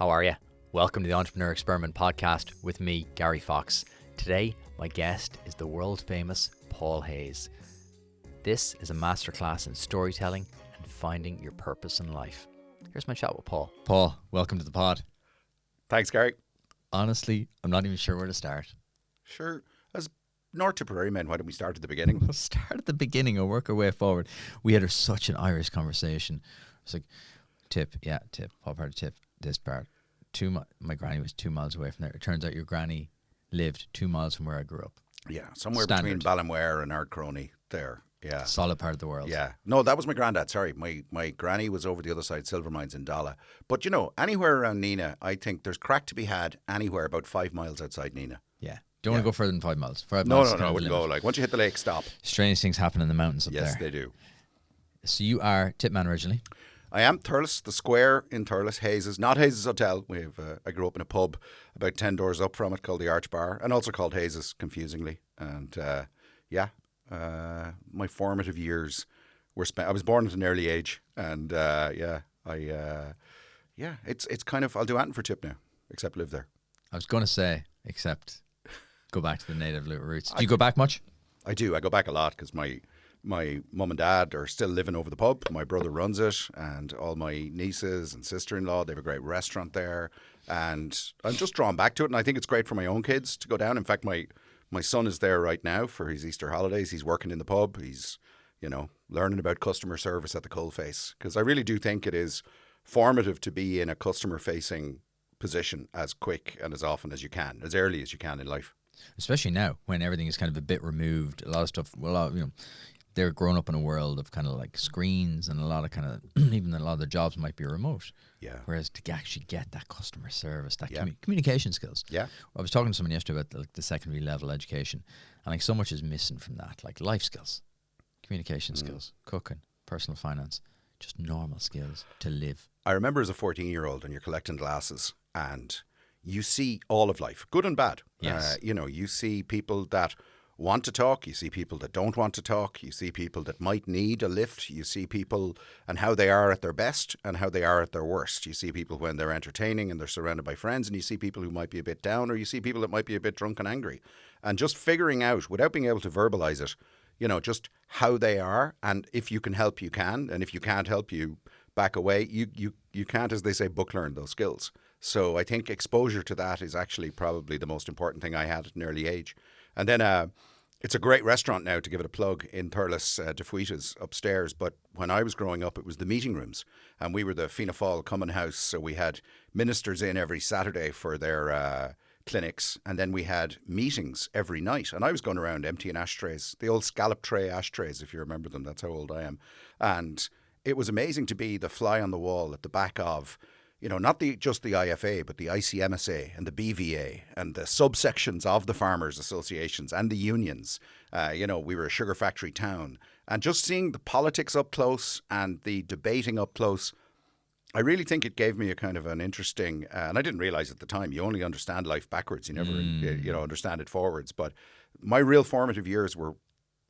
How are you? Welcome to the Entrepreneur Experiment podcast with me, Gary Fox. Today, my guest is the world famous Paul Hayes. This is a masterclass in storytelling and finding your purpose in life. Here's my chat with Paul. Paul, welcome to the pod. Thanks, Gary. Honestly, I'm not even sure where to start. Sure. As North Tipperary men, why don't we start at the beginning? We'll start at the beginning and work our way forward. We had such an Irish conversation. It's like, tip, what part of tip? This part. My granny was 2 miles away from there. It turns out your granny lived 2 miles from where I grew up. Yeah, somewhere Standard. between Ballinware and Ardcroney there. Yeah. Solid part of the world. Yeah. No, that was my granddad. Sorry. My granny was over the other side, Silver Mines in Dala. But, you know, anywhere around Nina, I think there's crack to be had anywhere about 5 miles outside Nina. Yeah. Don't want to go further than 5 miles. 5 No, miles I wouldn't go. Like, once you hit the lake, stop. Strange things happen in the mountains up there. Yes, they do. So you are Tipman originally. I am Thurles, the square in Thurles, Hayes'. Not Hayes' Hotel. I grew up in a pub about 10 doors up from it called the Arch Bar, and also called Hayes', confusingly. And my formative years were spent. I was born at an early age, and it's kind of, I'll do anything for Tip now, except live there. I was going to say, except go back to the native roots. Do you go back much? I do. I go back a lot because my mum and dad are still living over the pub. My brother runs it, and all my nieces and sister-in-law, they have a great restaurant there. And I'm just drawn back to it, and I think it's great for my own kids to go down. In fact, my son is there right now for his Easter holidays. He's working in the pub. He's, learning about customer service at the coalface, because I really do think it is formative to be in a customer-facing position as quick and as often as you can, as early as you can in life. Especially now when everything is kind of a bit removed. A lot of stuff, they're growing up in a world of kind of like screens, and a lot of kind of, even a lot of the jobs might be remote. Yeah. Whereas to actually get that customer service, that communication skills. Yeah. I was talking to someone yesterday about the secondary level education, and like so much is missing from that, like life skills, communication skills, cooking, personal finance, just normal skills to live. I remember as a 14-year-old, and you're collecting glasses, and you see all of life, good and bad. Yes. You see people that want to talk, you see people that don't want to talk, you see people that might need a lift, you see people and how they are at their best and how they are at their worst. You see people when they're entertaining and they're surrounded by friends, and you see people who might be a bit down, or you see people that might be a bit drunk and angry. And just figuring out, without being able to verbalize it, just how they are, and if you can help, you can, and if you can't help, you back away. You can't, as they say, book learn those skills. So I think exposure to that is actually probably the most important thing I had at an early age. And then it's a great restaurant now, to give it a plug, in Thurles, De Fuita's upstairs. But when I was growing up, it was the meeting rooms. And we were the Fianna Fáil Common House. So we had ministers in every Saturday for their clinics. And then we had meetings every night. And I was going around emptying ashtrays, the old scallop tray ashtrays, if you remember them. That's how old I am. And it was amazing to be the fly on the wall at the back of, not just the IFA, but the ICMSA and the BVA and the subsections of the farmers' associations and the unions. We were a sugar factory town. And just seeing the politics up close and the debating up close, I really think it gave me a kind of an interesting, and I didn't realize at the time, you only understand life backwards. You never, understand it forwards. But my real formative years were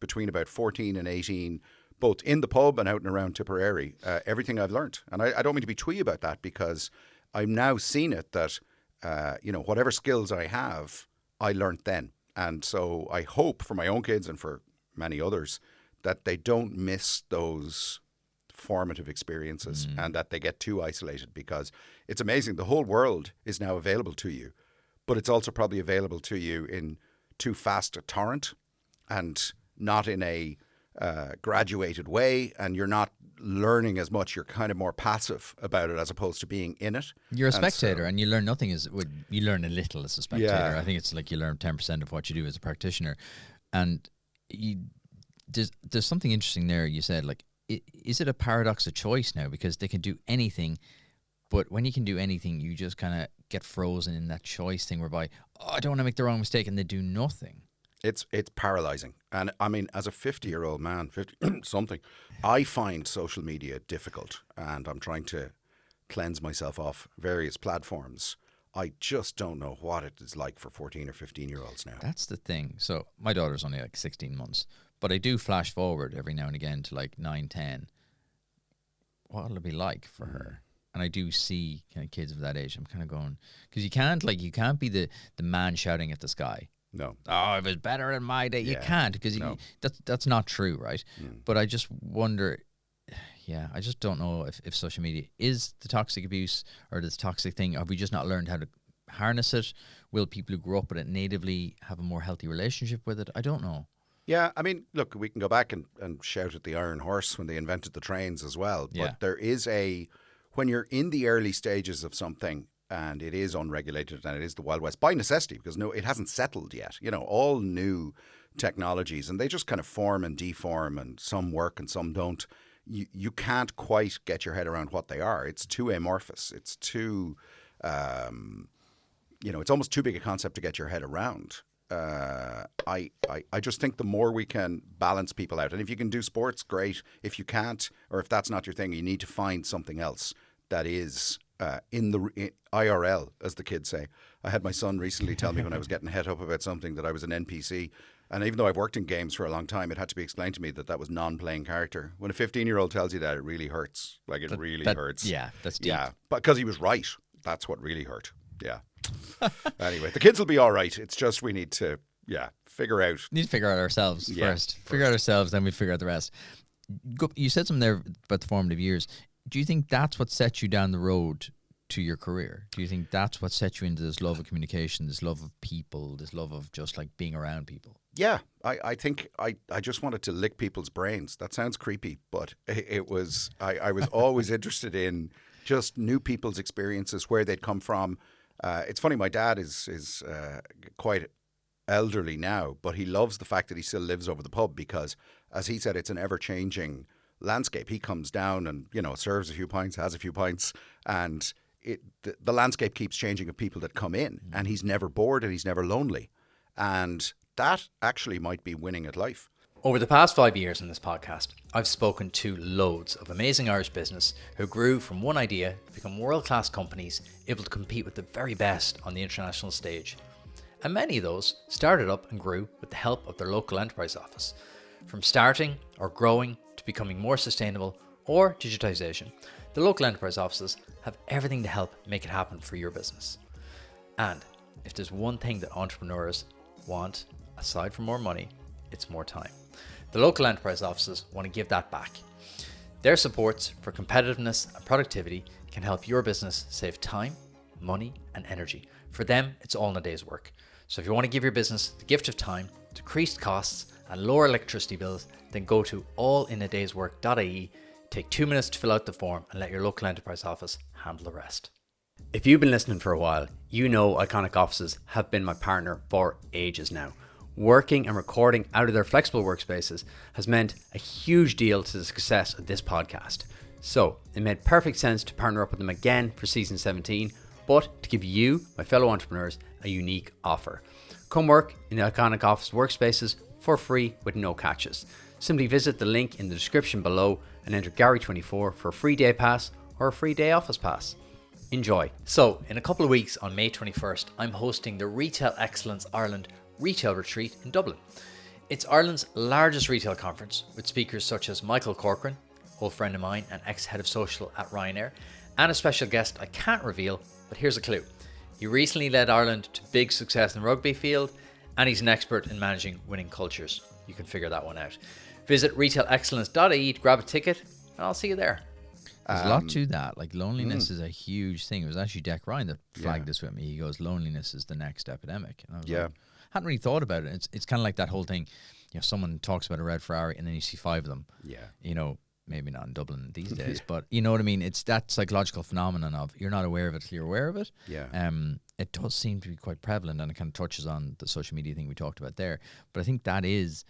between about 14 and 18, both in the pub and out and around Tipperary, everything I've learned. And I don't mean to be twee about that, because I've now seen it that, whatever skills I have, I learnt then. And so I hope for my own kids and for many others that they don't miss those formative experiences and that they get too isolated, because it's amazing. The whole world is now available to you, but it's also probably available to you in too fast a torrent and not in a graduated way, and you're not learning as much. You're kind of more passive about it as opposed to being in it. You're a spectator, and you learn nothing you learn a little as a spectator. Yeah. I think it's like you learn 10% of what you do as a practitioner. And there's something interesting there. You said, like, is it a paradox of choice now? Because they can do anything, but when you can do anything, you just kind of get frozen in that choice thing whereby, I don't want to make the wrong mistake, and they do nothing. It's paralyzing. And I mean, as a 50-year-old man, 50 something, I find social media difficult, and I'm trying to cleanse myself off various platforms. I just don't know what it is like for 14 or 15-year-olds now. That's the thing. So my daughter's only like 16 months, but I do flash forward every now and again to like 9, 10. What will it be like for her? and I do see kind of kids of that age. I'm kind of going, because you can't be the man shouting at the sky. No. Oh, it was better in my day. You can't, because that's not true, right? But I just wonder. Yeah, I just don't know if social media is the toxic abuse or this toxic thing. Have we just not learned how to harness it? Will people who grew up with it natively have a more healthy relationship with it? I don't know. Yeah, I mean, look, we can go back and shout at the Iron Horse when they invented the trains as well. But there is when you're in the early stages of something and it is unregulated and it is the Wild West by necessity, because it hasn't settled yet. All new technologies, and they just kind of form and deform, and some work and some don't. You can't quite get your head around what they are. It's too amorphous. It's too, it's almost too big a concept to get your head around. I just think the more we can balance people out, and if you can do sports, great. If you can't, or if that's not your thing, you need to find something else that is in IRL, as the kids say. I had my son recently tell me when I was getting het up about something that I was an NPC. And even though I've worked in games for a long time, it had to be explained to me that was non-playing character. When a 15-year-old tells you that, it really hurts. Like, it really hurts. Yeah, that's deep. Yeah, because he was right. That's what really hurt. Yeah. Anyway, the kids will be all right. It's just we need to, figure out. We need to figure out ourselves first. Figure out ourselves, then we figure out the rest. You said something there about the formative years. Do you think that's what set you down the road to your career? Do you think that's what set you into this love of communication, this love of people, this love of just like being around people? Yeah, I think I just wanted to lick people's brains. That sounds creepy, but it was, I was always interested in just new people's experiences, where they'd come from. It's funny, my dad is quite elderly now, but he loves the fact that he still lives over the pub because, as he said, it's an ever-changing landscape. He comes down and, serves a few pints, has a few pints, and the landscape keeps changing of people that come in, and he's never bored and he's never lonely. And that actually might be winning at life. Over the past 5 years in this podcast, I've spoken to loads of amazing Irish business who grew from one idea to become world-class companies able to compete with the very best on the international stage. And many of those started up and grew with the help of their local enterprise office. From starting or growing to becoming more sustainable or digitization, the local enterprise offices have everything to help make it happen for your business. And if there's one thing that entrepreneurs want, aside from more money, it's more time. The local enterprise offices want to give that back. Their supports for competitiveness and productivity can help your business save time, money, and energy. For them, it's all in a day's work. So if you want to give your business the gift of time, decreased costs, and lower electricity bills, then go to allinaDaysWork.ie, take 2 minutes to fill out the form, and let your local enterprise office handle the rest. If you've been listening for a while, you know Iconic Offices have been my partner for ages now. Working and recording out of their flexible workspaces has meant a huge deal to the success of this podcast. So it made perfect sense to partner up with them again for season 17, but to give you, my fellow entrepreneurs, a unique offer. Come work in the Iconic Office workspaces for free with no catches. Simply visit the link in the description below and enter Gary24 for a free day pass or a free day office pass. Enjoy. So in a couple of weeks on May 21st, I'm hosting the Retail Excellence Ireland Retail Retreat in Dublin. It's Ireland's largest retail conference with speakers such as Michael Corcoran, old friend of mine and ex-head of social at Ryanair, and a special guest I can't reveal, but here's a clue. He recently led Ireland to big success in the rugby field, and he's an expert in managing winning cultures. You can figure that one out. Visit retailexcellence.ie to grab a ticket, and I'll see you there. There's a lot to that. Like, loneliness is a huge thing. It was actually Jack Ryan that flagged this with me. He goes, loneliness is the next epidemic. And I was like, hadn't really thought about it. It's kind of like that whole thing. Someone talks about a red Ferrari and then you see 5 of them. Yeah. Maybe not in Dublin these days, but you know what I mean? It's that psychological phenomenon of you're not aware of it till you're aware of it. Yeah. It does seem to be quite prevalent, and it kind of touches on the social media thing we talked about there. But I think that is,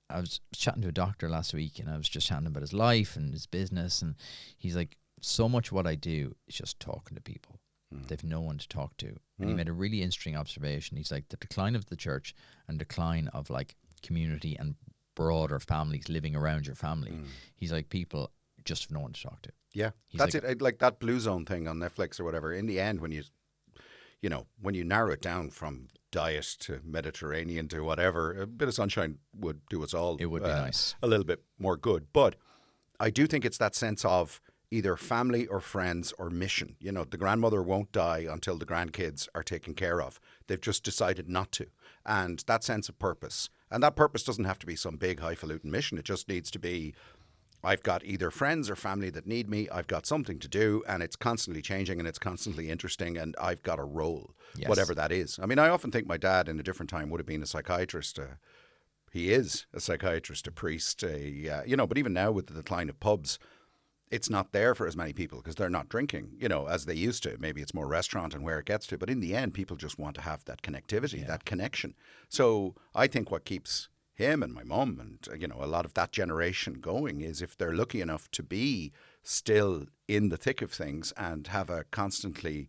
I was chatting to a doctor last week and I was just chatting about his life and his business, and he's like, so much what I do is just talking to people. They've no one to talk to. And he made a really interesting observation. He's like, the decline of the church and decline of like community and broader families living around your family. He's like, people just have no one to talk to. Yeah, He's that's like, it. Like that Blue Zone thing on Netflix or whatever. In the end, when you narrow it down from diet to Mediterranean to whatever, a bit of sunshine would do us all. It would be nice. A little bit more good. But I do think it's that sense of either family or friends or mission. You know, the grandmother won't die until the grandkids are taken care of. They've just decided not to. And that sense of purpose. And that purpose doesn't have to be some big highfalutin mission. It just needs to be, I've got either friends or family that need me. I've got something to do, and it's constantly changing and it's constantly interesting, and I've got a role, whatever that is. I mean, I often think my dad in a different time would have been a psychiatrist. He is a psychiatrist, a priest, but even now with the decline of pubs, it's not there for as many people because they're not drinking, as they used to. Maybe it's more restaurant and where it gets to. But in the end, people just want to have that connectivity, that connection. So I think what keeps him and my mum and, a lot of that generation going is if they're lucky enough to be still in the thick of things and have a constantly,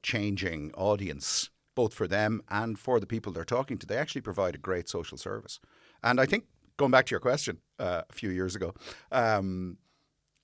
changing audience, both for them and for the people they're talking to, they actually provide a great social service. And I think, going back to your question a few years ago,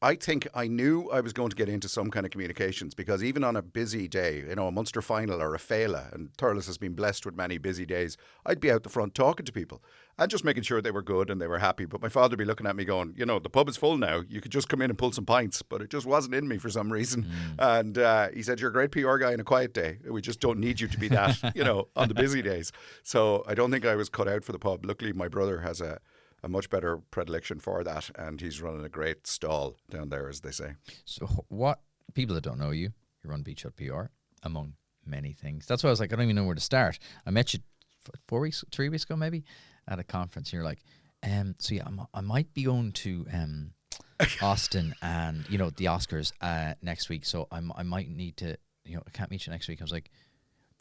I think I knew I was going to get into some kind of communications because even on a busy day, a Munster final or a Féile, and Thurles has been blessed with many busy days, I'd be out the front talking to people and just making sure they were good and they were happy. But my father would be looking at me going, the pub is full now. You could just come in and pull some pints. But it just wasn't in me for some reason. And he said, you're a great PR guy on a quiet day. We just don't need you to be that, on the busy days. So I don't think I was cut out for the pub. Luckily, my brother has a much better predilection for that, and he's running a great stall down there, as they say. So what, people that don't know you run BeachHut PR, among many things. That's why I was like, I don't even know where to start. I met you 3 weeks ago maybe, at a conference, and you're like, so yeah, I might be going to Austin and, the Oscars next week, so I might need to, I can't meet you next week. I was like,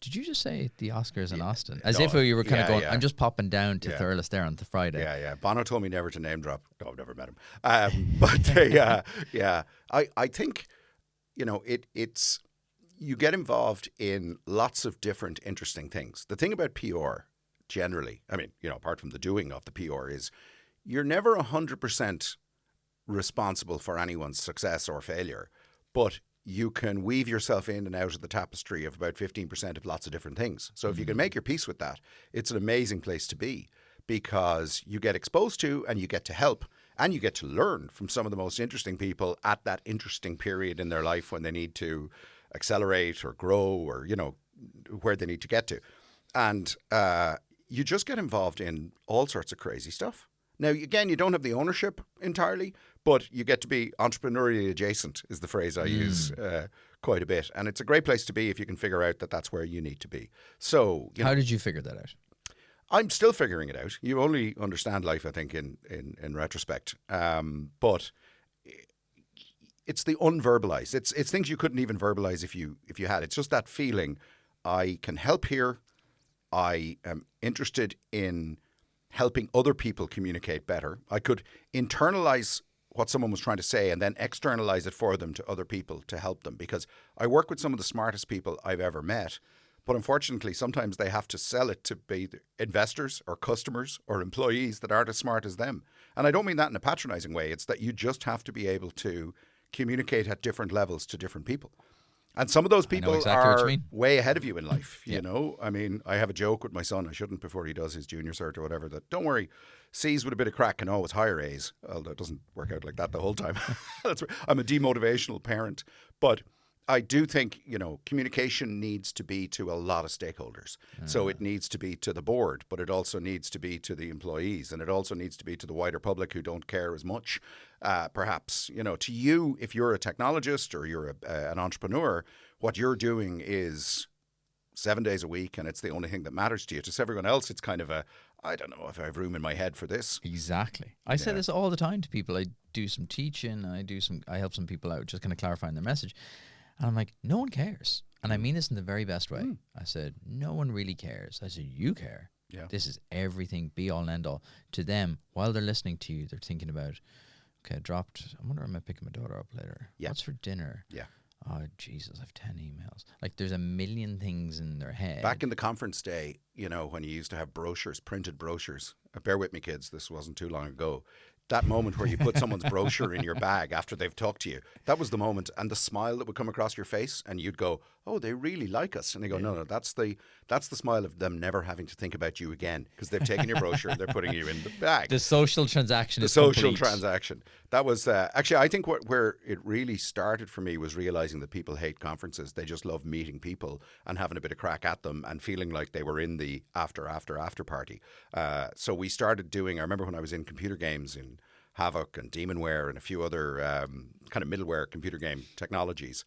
did you just say the Oscars in Austin? As if you were kind of going, I'm just popping down to Thurles there on the Friday. Yeah. Bono told me never to name drop. No, I've never met him. I think, it's, you get involved in lots of different interesting things. The thing about PR generally, I mean, apart from the doing of the PR, is you're never 100% responsible for anyone's success or failure, but you can weave yourself in and out of the tapestry of about 15% of lots of different things. So if you can make your peace with that, it's an amazing place to be because you get exposed to and you get to help and you get to learn from some of the most interesting people at that interesting period in their life when they need to accelerate or grow or, where they need to get to. And you just get involved in all sorts of crazy stuff. Now, again, you don't have the ownership entirely, but you get to be entrepreneurially adjacent is the phrase I use quite a bit. And it's a great place to be if you can figure out that that's where you need to be. So, how did you figure that out? I'm still figuring it out. You only understand life, I think, in retrospect. But it's the unverbalized. It's things you couldn't even verbalize if you had. It's just that feeling, I can help here. I am interested in helping other people communicate better. I could internalize what someone was trying to say and then externalize it for them to other people to help them because I work with some of the smartest people I've ever met. But unfortunately, sometimes they have to sell it to be investors or customers or employees that aren't as smart as them. And I don't mean that in a patronizing way. It's that you just have to be able to communicate at different levels to different people. And some of those people are way ahead of you in life, you know. I mean, I have a joke with my son. I shouldn't before he does his junior cert or whatever, that don't worry, C's with a bit of crack can always hire A's, although it doesn't work out like that the whole time. I'm a demotivational parent. But I do think, communication needs to be to a lot of stakeholders. So it needs to be to the board, but it also needs to be to the employees, and it also needs to be to the wider public who don't care as much. Perhaps, to you, if you're a technologist or you're an entrepreneur, what you're doing is 7 days a week and it's the only thing that matters to you. To everyone else, it's kind of I don't know if I have room in my head for this. Exactly. I say this all the time to people. I do some teaching, I help some people out, just kind of clarifying their message. And I'm like, no one cares. And I mean this in the very best way. I said, no one really cares. I said, you care. Yeah. This is everything, be all and end all. To them, while they're listening to you, they're thinking about, okay, I wonder am I picking my daughter up later? Yeah. What's for dinner? Yeah. Oh, Jesus, I have 10 emails. Like, there's a million things in their head. Back in the conference day, when you used to have brochures, printed brochures. Bear with me, kids. This wasn't too long ago. That moment where you put someone's brochure in your bag after they've talked to you, that was the moment, and the smile that would come across your face, and you'd go, "Oh, they really like us," and they go, "No, that's the smile of them never having to think about you again because they've taken your brochure and they're putting you in the bag." The social transaction The is social complete. transaction. That was actually, I think where it really started for me was realizing that people hate conferences. They just love meeting people and having a bit of crack at them and feeling like they were in the after party. So we started doing. I remember when I was in computer games in Havoc and Demonware and a few other kind of middleware computer game technologies.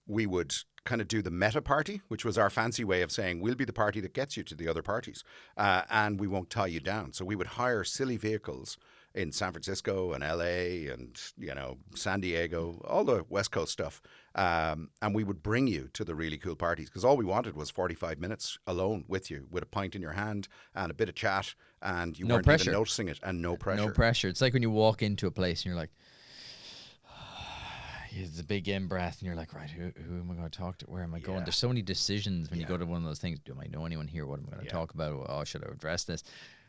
We would kind of do the meta party, which was our fancy way of saying we'll be the party that gets you to the other parties, and we won't tie you down. So we would hire silly vehicles in San Francisco and LA and San Diego, all the West Coast stuff, and we would bring you to the really cool parties because all we wanted was 45 minutes alone with you, with a pint in your hand and a bit of chat, and you weren't even noticing it, and no pressure. No pressure. It's like when you walk into a place and you're like, it's a big in breath, and you're like, right, who am I going to talk to? Where am I going? There's so many decisions when you go to one of those things. Do I know anyone here? What am I going to talk about? Oh, should I address this?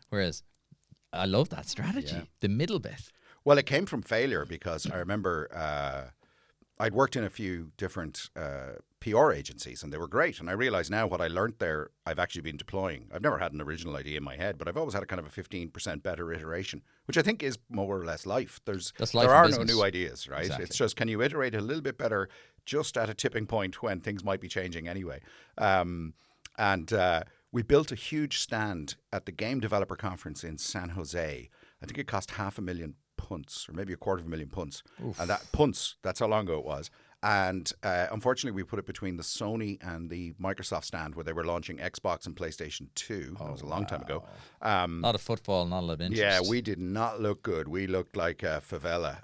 Whereas I love that strategy, the middle bit. Well, it came from failure because I remember I'd worked in a few different PR agencies and they were great. And I realize now what I learned there, I've actually been deploying. I've never had an original idea in my head, but I've always had a kind of a 15% better iteration, which I think is more or less life. There are no new ideas, right? Exactly. It's just, can you iterate a little bit better just at a tipping point when things might be changing anyway? We built a huge stand at the Game Developer Conference in San Jose. I think it cost $500,000 punts, or maybe $250,000 punts. Oof. And that's how long ago it was. And unfortunately, we put it between the Sony and the Microsoft stand where they were launching Xbox and PlayStation 2. That was a long time ago. A lot of footfall, not a lot of interest. Yeah, we did not look good. We looked like a favela,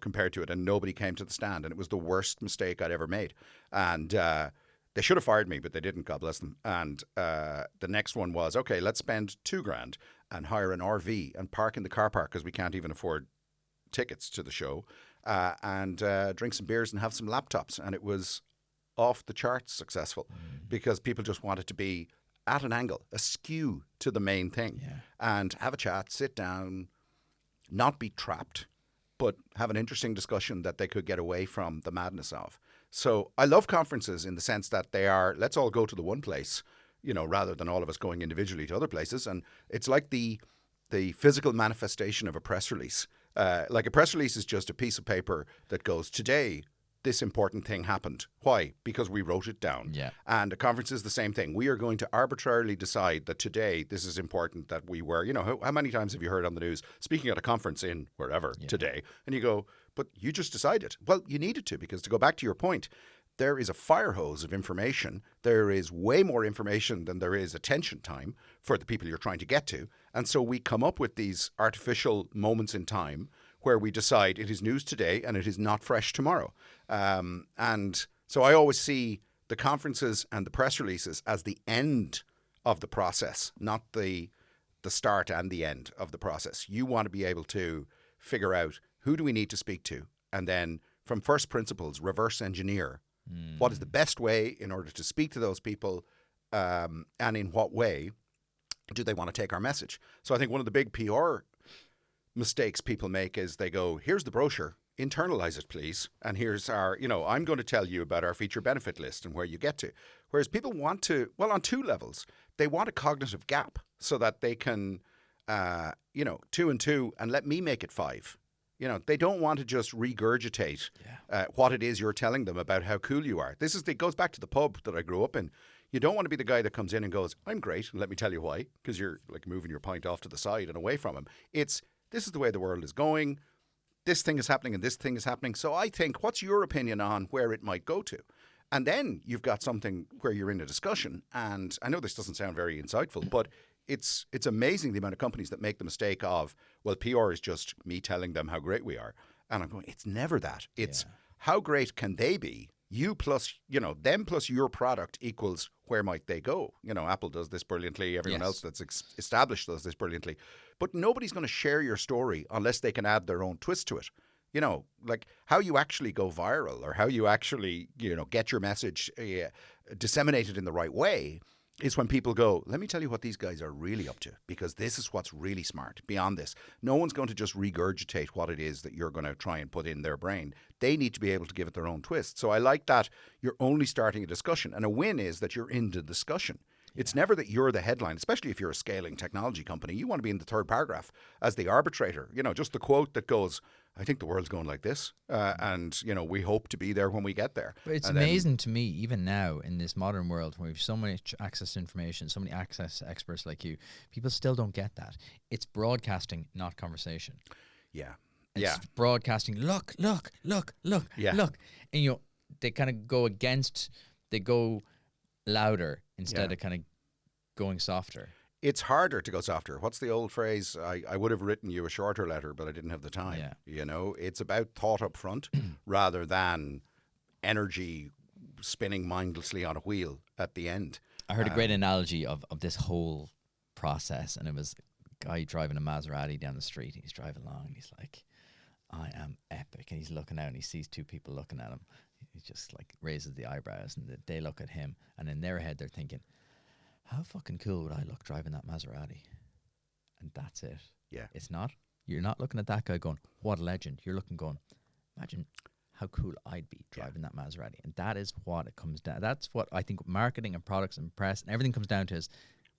compared to it. And nobody came to the stand. And it was the worst mistake I'd ever made. And they should have fired me, but they didn't, God bless them. And the next one was, okay, let's spend $2,000 and hire an RV and park in the car park because we can't even afford tickets to the show, and drink some beers and have some laptops. And it was off the charts successful because people just wanted to be at an angle, askew to the main thing, and have a chat, sit down, not be trapped, but have an interesting discussion that they could get away from the madness of. So I love conferences in the sense that they are, let's all go to the one place, rather than all of us going individually to other places. And it's like the physical manifestation of a press release. Like a press release is just a piece of paper that goes, today, this important thing happened. Why? Because we wrote it down. Yeah. And a conference is the same thing. We are going to arbitrarily decide that today this is important that we were, how many times have you heard on the news, speaking at a conference in wherever today, and you go, but you just decided. Well, you needed to, because to go back to your point, there is a fire hose of information. There is way more information than there is attention time for the people you're trying to get to. And so we come up with these artificial moments in time where we decide it is news today and it is not fresh tomorrow. And so I always see the conferences and the press releases as the end of the process, not the start and the end of the process. You want to be able to figure out who do we need to speak to, and then from first principles, reverse engineer what is the best way in order to speak to those people, and in what way do they want to take our message. So I think one of the big PR mistakes people make is they go, here's the brochure, internalize it, please. And here's our, I'm going to tell you about our feature benefit list and where you get to. Whereas people want to, on two levels, they want a cognitive gap so that they can, 2 and 2 and let me make it 5. They don't want to just regurgitate what it is you're telling them about how cool you are. It goes back to the pub that I grew up in. You don't want to be the guy that comes in and goes, I'm great, and let me tell you why, because you're like moving your pint off to the side and away from him. This is the way the world is going. This thing is happening and this thing is happening. So I think, what's your opinion on where it might go to? And then you've got something where you're in a discussion. And I know this doesn't sound very insightful, but it's amazing the amount of companies that make the mistake of, well, PR is just me telling them how great we are. And I'm going, it's never that. It's how great can they be? You plus, them plus your product equals where might they go? Apple does this brilliantly. Everyone else that's established does this brilliantly. But nobody's going to share your story unless they can add their own twist to it. Like how you actually go viral or how you actually, get your message disseminated in the right way is when people go, let me tell you what these guys are really up to, because this is what's really smart. Beyond this, no one's going to just regurgitate what it is that you're going to try and put in their brain. They need to be able to give it their own twist. So I like that you're only starting a discussion. And a win is that you're in the discussion. It's never that you're the headline, especially if you're a scaling technology company. You want to be in the third paragraph as the arbitrator. You know, just the quote that goes, I think the world's going like this. And, you know, we hope to be there when we get there. But it's and amazing to me, even now in this modern world where we have so much access to information, so many access experts like you, people still don't get that. It's broadcasting, not conversation. Yeah. It's broadcasting, look. Yeah. And, you know, they kind of go against, they go louder instead of kind of going softer. It's harder to go softer. What's the old phrase? I would have written you a shorter letter, but I didn't have the time. Yeah. You know, it's about thought up front rather than energy spinning mindlessly on a wheel at the end. I heard a great analogy of this whole process, and it was a guy driving a Maserati down the street. He's driving along, and he's like, I am epic. And he's looking out, and he sees two people looking at him. He just like raises the eyebrows, and they look at him, and in their head they're thinking, how fucking cool would I look driving that Maserati? And that's it. Yeah. It's not. You're not looking at that guy going, what a legend. You're looking going, imagine how cool I'd be driving that Maserati. And that is what it comes down. That's what I think marketing and products and press and everything comes down to is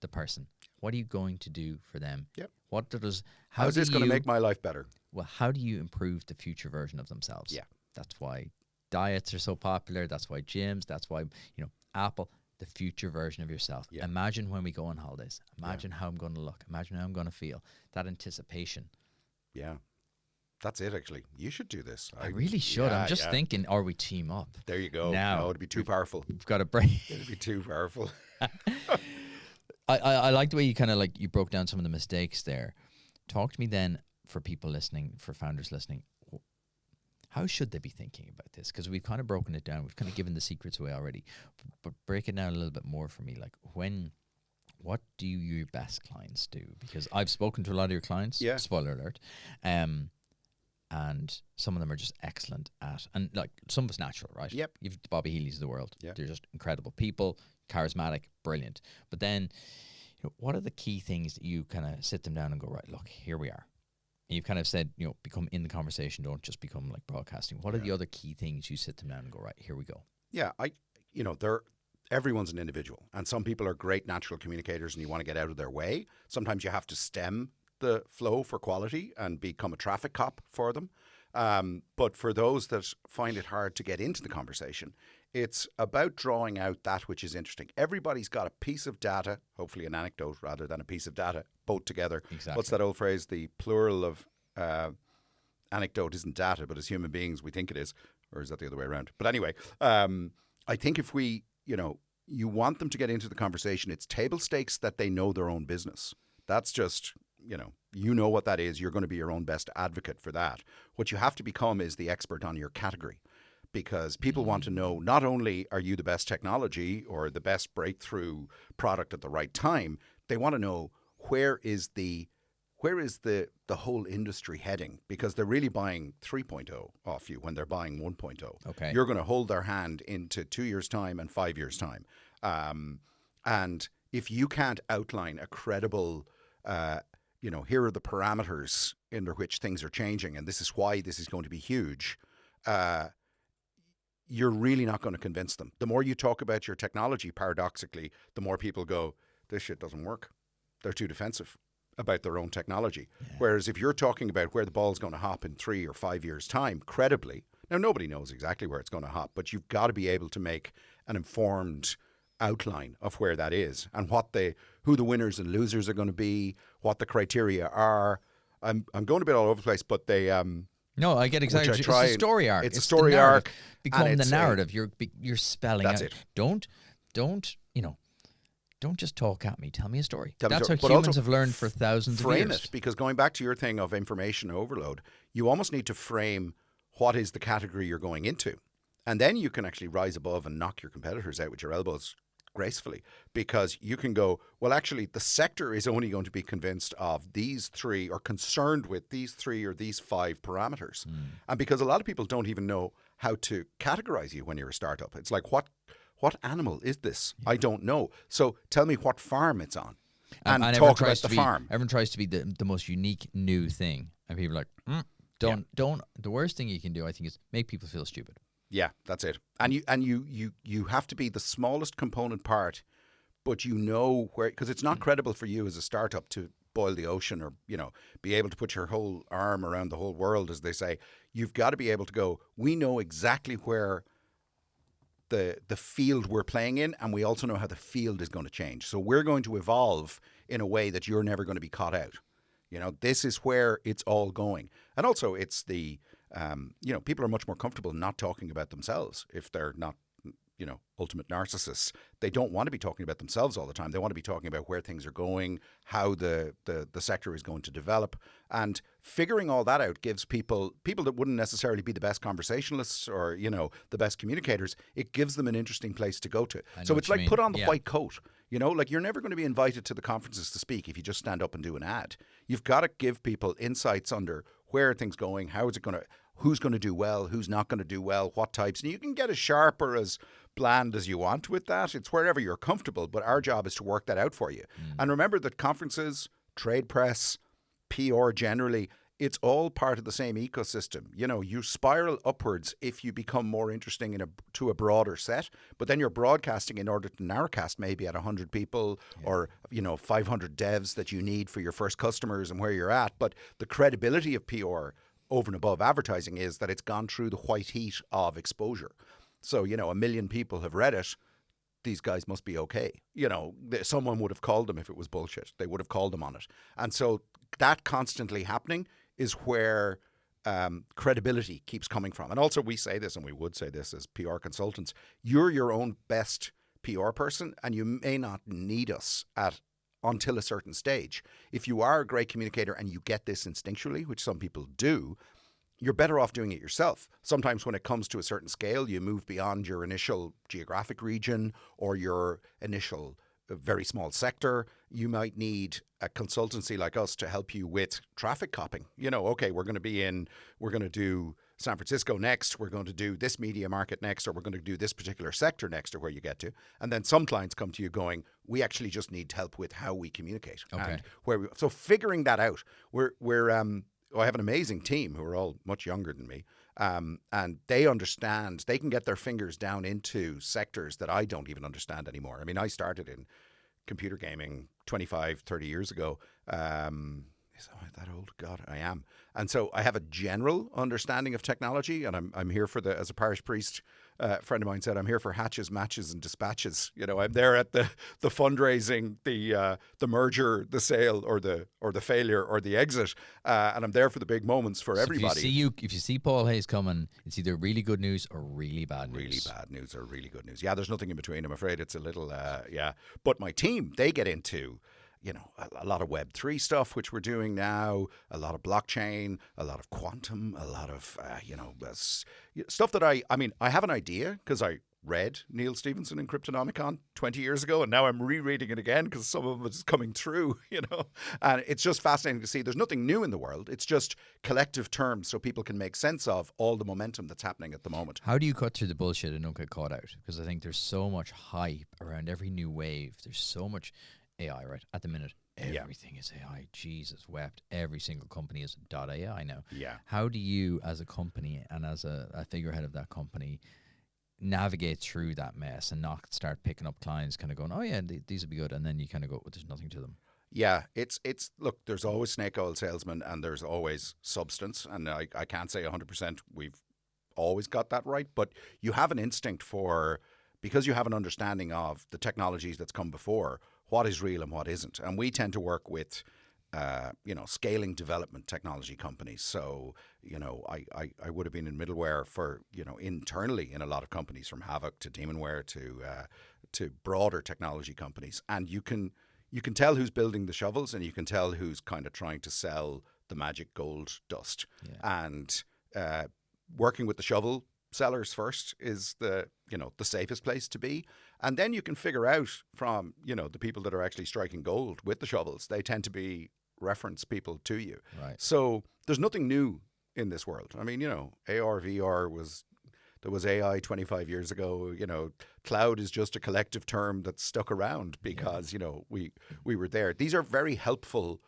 the person. What are you going to do for them? Yep. What does, How's this going to make my life better? Well, how do you improve the future version of themselves? Yeah. That's why diets are so popular. That's why gyms. That's why, you know, Apple, the future version of yourself. Yeah. Imagine when we go on holidays. Imagine how I'm going to look. Imagine how I'm going to feel. That anticipation. Yeah. That's it, actually. You should do this. I really should. I'm just thinking, or we team up. There you go. Now, no, it'd be too powerful. We've got a break. It'd be too powerful. I like the way you kind of like, you broke down some of the mistakes there. Talk to me then, for people listening, for founders listening, how should they be thinking about this? Because we've kind of broken it down. We've kind of given the secrets away already. But break it down a little bit more for me. Like what do your best clients do? Because I've spoken to a lot of your clients. Yeah. Spoiler alert. And some of them are just excellent at, and like some of it's natural, right? Yep. You've the Bobby Healy's of the world. Yeah. They're just incredible people, charismatic, brilliant. But then, you know, what are the key things that you kind of sit them down and go, right, look, here we are. And you've kind of said, you know, become in the conversation, don't just become like broadcasting. What are the other key things you sit them down and go, right, here we go? Yeah, everyone's an individual, and some people are great natural communicators and you want to get out of their way. Sometimes you have to stem the flow for quality and become a traffic cop for them. But for those that find it hard to get into the conversation, it's about drawing out that which is interesting. Everybody's got a piece of data, hopefully an anecdote rather than a piece of data, both together. Exactly. What's that old phrase? The plural of anecdote isn't data, but as human beings we think it is. Or is that the other way around? But anyway, I think if we, you want them to get into the conversation, it's table stakes that they know their own business. That's just, you know what that is. You're going to be your own best advocate for that. What you have to become is the expert on your category, because people want to know, not only are you the best technology or the best breakthrough product at the right time, they want to know where is the whole industry heading, because they're really buying 3.0 off you when they're buying 1.0. Okay. You're going to hold their hand into 2 years' time and 5 years' time. And if you can't outline a credible, here are the parameters under which things are changing, and this is why this is going to be huge, you're really not going to convince them. The more you talk about your technology, paradoxically, the more people go, this shit doesn't work. They're too defensive about their own technology. Yeah. Whereas if you're talking about where the ball's going to hop in 3 or 5 years' time, credibly, now nobody knows exactly where it's going to hop, but you've got to be able to make an informed outline of where that is and who the winners and losers are going to be, what the criteria are. I'm going a bit all over the place, but they no, I get exactly. It's a story arc. It's a story arc. Become the narrative. You're spelling that's out. It. Don't just talk at me. Tell me a story. That's how humans have learned for thousands of years. Frame it, because going back to your thing of information overload, you almost need to frame what is the category you're going into. And then you can actually rise above and knock your competitors out with your elbows gracefully, because you can go, well, actually, the sector is only going to be convinced of these 3 or concerned with these 3 or these 5 parameters. And because a lot of people don't even know how to categorize you when you're a startup. It's like, what animal is this? I don't know. So tell me what farm it's on. And everyone talk about the farm. Everyone tries to be the most unique new thing. And people are like, don't. The worst thing you can do, I think, is make people feel stupid. Yeah, that's it. And you have to be the smallest component part, but you know where, because it's not credible for you as a startup to boil the ocean or, be able to put your whole arm around the whole world, as they say. You've got to be able to go, we know exactly where the field we're playing in, and we also know how the field is going to change. So we're going to evolve in a way that you're never going to be caught out. This is where it's all going. And also it's the, people are much more comfortable not talking about themselves if they're not, ultimate narcissists. They don't want to be talking about themselves all the time. They want to be talking about where things are going, how the sector is going to develop. And figuring all that out gives people that wouldn't necessarily be the best conversationalists or, the best communicators, it gives them an interesting place to go to. So it's like put on the white coat. Like you're never going to be invited to the conferences to speak if you just stand up and do an ad. You've got to give people insights under where are things going, how is it going to, who's going to do well, who's not going to do well, what types. And you can get as sharp or as bland as you want with that. It's wherever you're comfortable, but our job is to work that out for you. And remember that conferences, trade press, PR generally, it's all part of the same ecosystem. You spiral upwards if you become more interesting to a broader set, but then you're broadcasting in order to narrowcast maybe at 100 people or, 500 devs that you need for your first customers and where you're at. But the credibility of PR over and above advertising is that it's gone through the white heat of exposure. So, 1 million people have read it. These guys must be okay. Someone would have called them if it was bullshit. They would have called them on it. And so that constantly happening is where credibility keeps coming from. And also we say this, and we would say this as PR consultants, you're your own best PR person, and you may not need us until a certain stage. If you are a great communicator and you get this instinctually, which some people do, you're better off doing it yourself. Sometimes when it comes to a certain scale, you move beyond your initial geographic region or your initial very small sector. You might need a consultancy like us to help you with traffic copying. Okay, we're going to do San Francisco next, we're going to do this media market next, or we're going to do this particular sector next, or where you get to. And then some clients come to you going, we actually just need help with how we communicate. Okay. And so figuring that out, I have an amazing team who are all much younger than me, and they understand. They can get their fingers down into sectors that I don't even understand anymore. I mean, I started in computer gaming 25, 30 years ago. Is that old? God, I am. And so I have a general understanding of technology, and I'm here as a parish priest, a friend of mine said, I'm here for hatches, matches, and dispatches. I'm there at the fundraising, the merger, the sale, or the failure, or the exit, and I'm there for the big moments for everybody. If you see Paul Hayes coming, it's either really good news or really bad news. Really bad news or really good news. Yeah, there's nothing in between. I'm afraid it's a little, But my team, they get into a lot of Web3 stuff, which we're doing now, a lot of blockchain, a lot of quantum, a lot of, stuff that I have an idea because I read Neil Stephenson in Cryptonomicon 20 years ago, and now I'm rereading it again because some of it is coming through, and it's just fascinating to see. There's nothing new in the world. It's just collective terms so people can make sense of all the momentum that's happening at the moment. How do you cut through the bullshit and don't get caught out? Because I think there's so much hype around every new wave. There's so much AI, right? At the minute, everything is AI. Jesus wept. Every single company is .ai now. Yeah. How do you, as a company and as a figurehead of that company, navigate through that mess and not start picking up clients kind of going, oh yeah, these would be good, and then you kind of go, well, there's nothing to them? Yeah, it's look, there's always snake oil salesmen and there's always substance, and I can't say 100% we've always got that right, but you have an instinct for, because you have an understanding of the technologies that's come before, what is real and what isn't. And we tend to work with, scaling development technology companies. So, I would have been in middleware for, internally in a lot of companies, from Havoc to Demonware to broader technology companies. And you can tell who's building the shovels, and you can tell who's kind of trying to sell the magic gold dust. Yeah. And working with the shovel sellers first is the safest place to be. And then you can figure out from, the people that are actually striking gold with the shovels, they tend to be reference people to you. Right. So there's nothing new in this world. I mean, AR, VR there was AI 25 years ago. You know, cloud is just a collective term that's stuck around because, you know, we were there. These are very helpful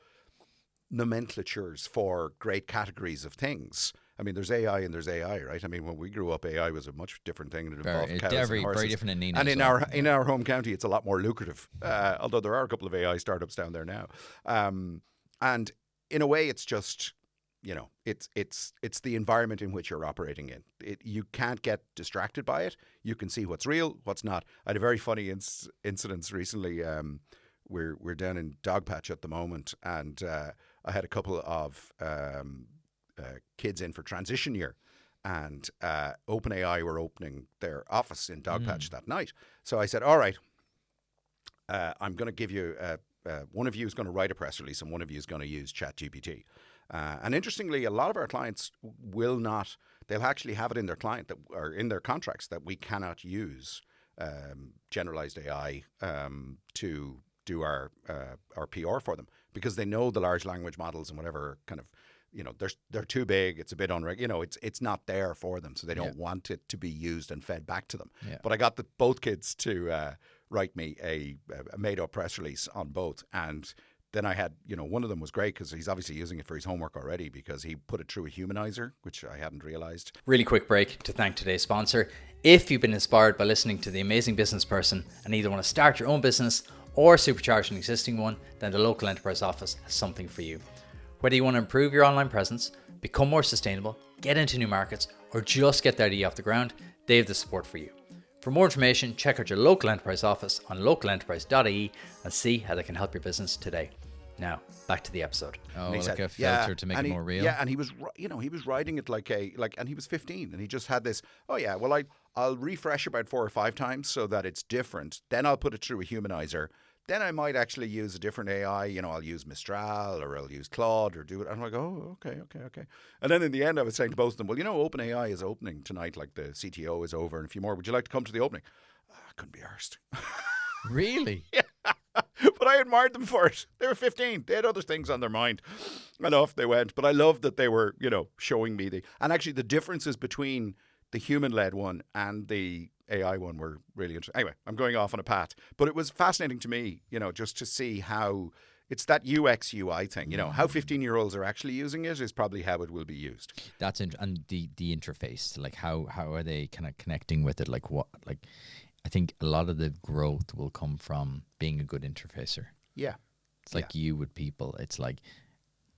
nomenclatures for great categories of things. I mean, there's AI and there's AI, right? I mean, when we grew up, AI was a much different thing. It involved cows and horses. Very different in Nina. And in our home county, it's a lot more lucrative. Although there are a couple of AI startups down there now. And in a way, it's just, you know, it's the environment in which you're operating in. You can't get distracted by it. You can see what's real, what's not. I had a very funny incident recently. We're down in Dogpatch at the moment, and I had a couple of kids in for transition year, and OpenAI were opening their office in Dogpatch that night. So I said, all right, I'm going to give you, one of you is going to write a press release and one of you is going to use ChatGPT. And interestingly, a lot of our clients will not, they'll actually have it in their or in their contracts that we cannot use generalized AI to do our PR for them, because they know the large language models and whatever kind of, you know, they're too big. It's a bit you know, it's not there for them, so they don't want it to be used and fed back to them. Yeah. But I got both kids to write me a made-up press release on both, and then I had, you know, one of them was great because he's obviously using it for his homework already because he put it through a humanizer, which I hadn't realized. Really quick break to thank today's sponsor. If you've been inspired by listening to The Amazing Business Person and either want to start your own business or supercharge an existing one, then the local enterprise office has something for you. Whether you want to improve your online presence, become more sustainable, get into new markets, or just get the idea off the ground, they have the support for you. For more information, check out your local enterprise office on localenterprise.ie and see how they can help your business today. Now, back to the episode. Oh, like a filter to make it more real. Yeah, and he was, you know, he was writing it and he was 15, and he just had this, oh yeah, well, I'll refresh about 4 or 5 times so that it's different. Then I'll put it through a humanizer. Then I might actually use a different AI. You know, I'll use Mistral or I'll use Claude or do it. And I'm like, oh, okay. And then in the end, I was saying to both of them, well, you know, OpenAI is opening tonight. Like the CTO is over and a few more. Would you like to come to the opening? I couldn't be arsed. Really? Yeah. But I admired them for it. They were 15. They had other things on their mind. And off they went. But I loved that they were, you know, showing me and actually the differences between the human-led one and the AI one were really interesting. Anyway, I'm going off on a path. But it was fascinating to me, you know, just to see how it's that UX UI thing. You know, how 15-year-olds are actually using it is probably how it will be used. That's and the interface, like how are they kind of connecting with it? Like what, like I think a lot of the growth will come from being a good interfacer. Yeah. It's like you with people. It's like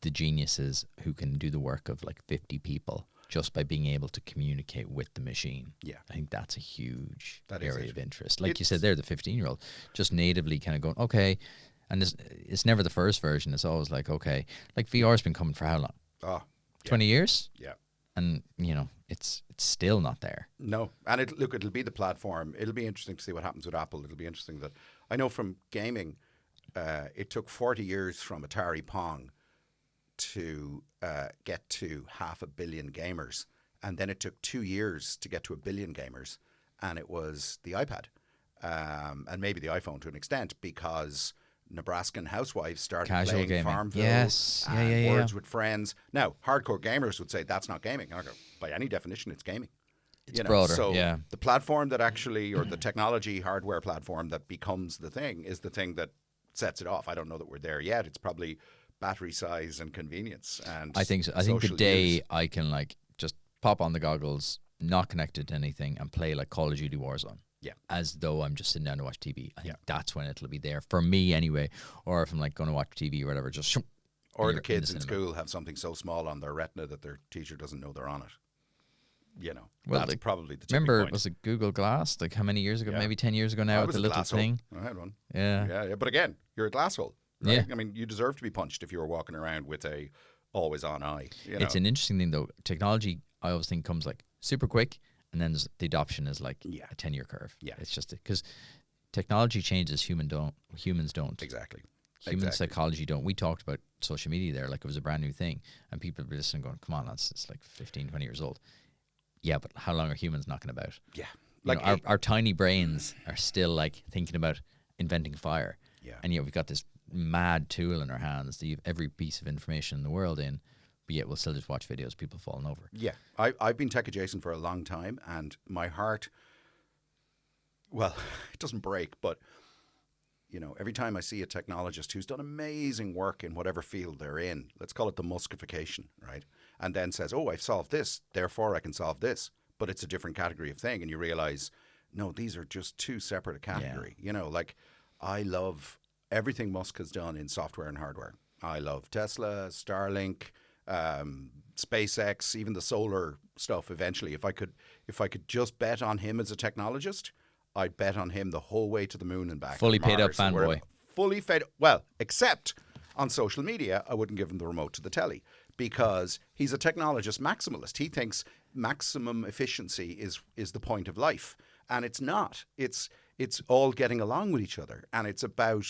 the geniuses who can do the work of like 50 people just by being able to communicate with the machine. Yeah. I think that's a huge that area of interest. Like you said there, the 15-year-old just natively kind of going, okay. And it's never the first version. It's always like, okay. Like VR's been coming for how long? 20 years? Yeah. And, you know, it's still not there. No. And it'll be the platform. It'll be interesting to see what happens with Apple. It'll be interesting that I know from gaming, it took 40 years from Atari Pong to get to 500 million gamers. And then it took 2 years to get to 1 billion gamers. And it was the iPad and maybe the iPhone to an extent, because Nebraskan housewives started Casual playing gaming. Farmville and Words with Friends. Now, hardcore gamers would say that's not gaming. I go, by any definition, it's gaming. It's broader, so the platform that actually, or the technology hardware platform that becomes the thing is the thing that sets it off. I don't know that we're there yet. It's probably battery size and convenience. And I think so. I think the day I can like just pop on the goggles, not connected to anything, and play like Call of Duty Warzone. Yeah. As though I'm just sitting down to watch TV. I think that's when it'll be there for me anyway. Or if I'm like going to watch TV or whatever, just or the kids in school have something so small on their retina that their teacher doesn't know they're on it. You know, well, that's probably the tipping remember, point. was it Google Glass? Like how many years ago? Maybe 10 years ago now with the little thing. I had one. Yeah. But again, you're a glass hole. Right? Yeah. I mean, you deserve to be punched if you were walking around with a always on eye. You know? It's an interesting thing though. Technology, I always think, comes like super quick, and then the adoption is like a 10-year curve. Yeah. It's just because technology changes, humans don't. Exactly. Human psychology don't. We talked about social media there like it was a brand new thing, and people are listening going, come on, it's like 15, 20 years old. Yeah, but how long are humans knocking about? Yeah. Like our tiny brains are still like thinking about inventing fire. Yeah. And yet we've got this mad tool in our hands that you have every piece of information in the world in. but yet we'll still just watch videos of people falling over. Yeah, I've been tech adjacent for a long time, and my heart, well, it doesn't break, but you know, every time I see a technologist who's done amazing work in whatever field they're in, let's call it the Muskification, right? And then says, oh, I've solved this, therefore I can solve this, but it's a different category of thing. And you realize, no, these are just two separate categories. You know, like I love everything Musk has done in software and hardware. I love Tesla, Starlink, SpaceX, even the solar stuff eventually. If I could just bet on him as a technologist, I'd bet on him the whole way to the moon and back. Fully paid up fanboy. Fully paid. Well, except on social media, I wouldn't give him the remote to the telly because he's a technologist maximalist. He thinks maximum efficiency is the point of life, and it's not. It's all getting along with each other, and it's about,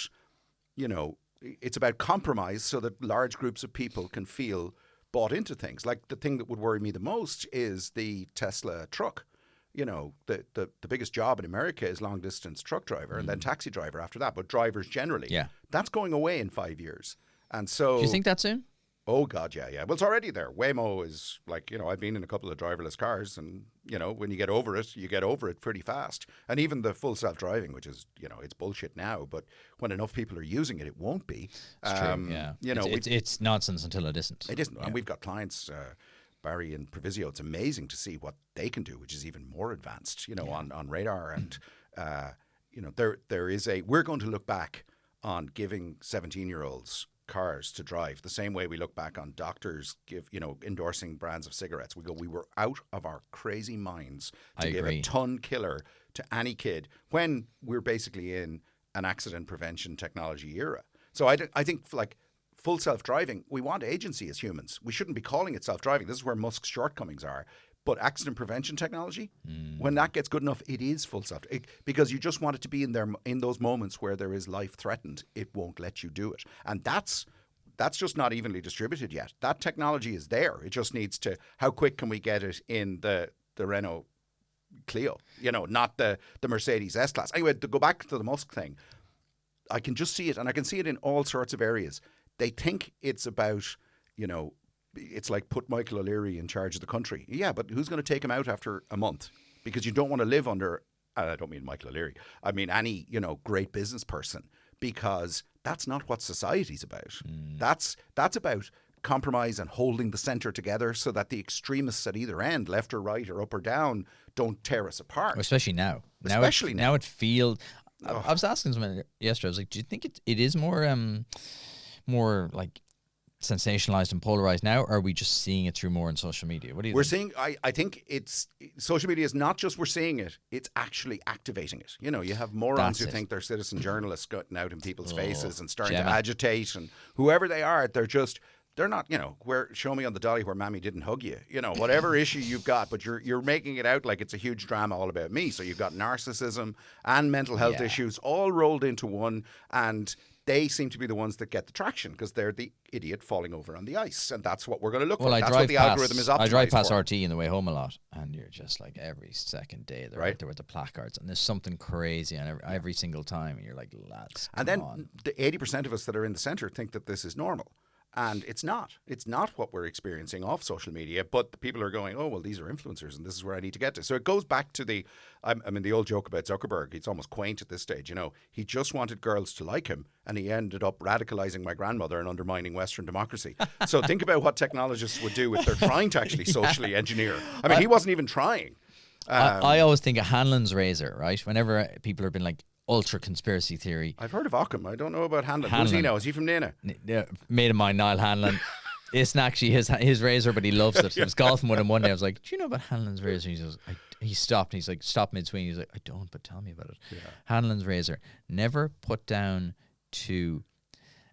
you know, it's about compromise so that large groups of people can feel bought into things. Like the thing that would worry me the most is the Tesla truck. You know, the biggest job in America is long distance truck driver and then taxi driver after that, but drivers generally. Yeah. That's going away in 5 years. And so... Do you think that soon? Oh, God, yeah. Well, it's already there. Waymo is like, you know, I've been in a couple of driverless cars and, you know, when you get over it pretty fast. And even the full self-driving, which is, you know, it's bullshit now, but when enough people are using it, it won't be. It's true, yeah. You know, it's nonsense until it isn't. It isn't. Yeah. And we've got clients... Barry and Provisio, it's amazing to see what they can do, which is even more advanced, you know, on radar. And, you know, there is we're going to look back on giving 17-year-olds cars to drive the same way we look back on doctors endorsing brands of cigarettes. We were out of our crazy minds to give a ton killer to any kid when we're basically in an accident prevention technology era. So I think like, full self-driving, we want agency as humans. We shouldn't be calling it self-driving. This is where Musk's shortcomings are. But accident prevention technology, when that gets good enough, it is full self. Because you just want it to be in those moments where there is life threatened. It won't let you do it. And that's just not evenly distributed yet. That technology is there. It just needs to, how quick can we get it in the Renault Clio? You know, not the Mercedes S-Class. Anyway, to go back to the Musk thing, I can just see it, and I can see it in all sorts of areas. They think it's about, you know, it's like put Michael O'Leary in charge of the country. Yeah, but who's going to take him out after a month? Because you don't want to live under, I don't mean Michael O'Leary, I mean any, you know, great business person, because that's not what society's about. That's about compromise and holding the centre together so that the extremists at either end, left or right or up or down, don't tear us apart. Especially now. Now it feels... I was asking someone yesterday, I was like, do you think it is more like sensationalized and polarized now, or are we just seeing it through more on social media? What do you think? We're seeing, I think it's, social media is not just we're seeing it, it's actually activating it. You know, you have morons who think they're citizen journalists getting out in people's faces and starting to agitate, and whoever they are, they're not, you know, show me on the dolly where Mammy didn't hug you. You know, whatever issue you've got, but you're making it out like it's a huge drama all about me. So you've got narcissism and mental health issues all rolled into one, and they seem to be the ones that get the traction because they're the idiot falling over on the ice, and that's what we're going to look for. That's what the algorithm is optimized for. I drive past RT on the way home a lot, and you're just like every second day they're out there with the placards, and there's something crazy on every single time, and you're like, lads, and then the 80% of us that are in the centre think that this is normal. And it's not. It's not what we're experiencing off social media, but the people are going, oh, well, these are influencers and this is where I need to get to. So it goes back to the old joke about Zuckerberg. It's almost quaint at this stage. You know, he just wanted girls to like him and he ended up radicalizing my grandmother and undermining Western democracy. So think about what technologists would do if they're trying to actually socially engineer. I mean, he wasn't even trying. I always think of Hanlon's razor, right? Whenever people have been like, ultra conspiracy theory. I've heard of Occam. I don't know about Hanlon. Who's he now? Is he from Nana? Mate of mine, Niall Hanlon. It's not actually his razor, but he loves it. I was golfing with him one day. I was like, do you know about Hanlon's razor? He says, he stopped. And he's like, stop mid-swing. He's like, I don't, but tell me about it. Yeah. Hanlon's razor. Never put down to,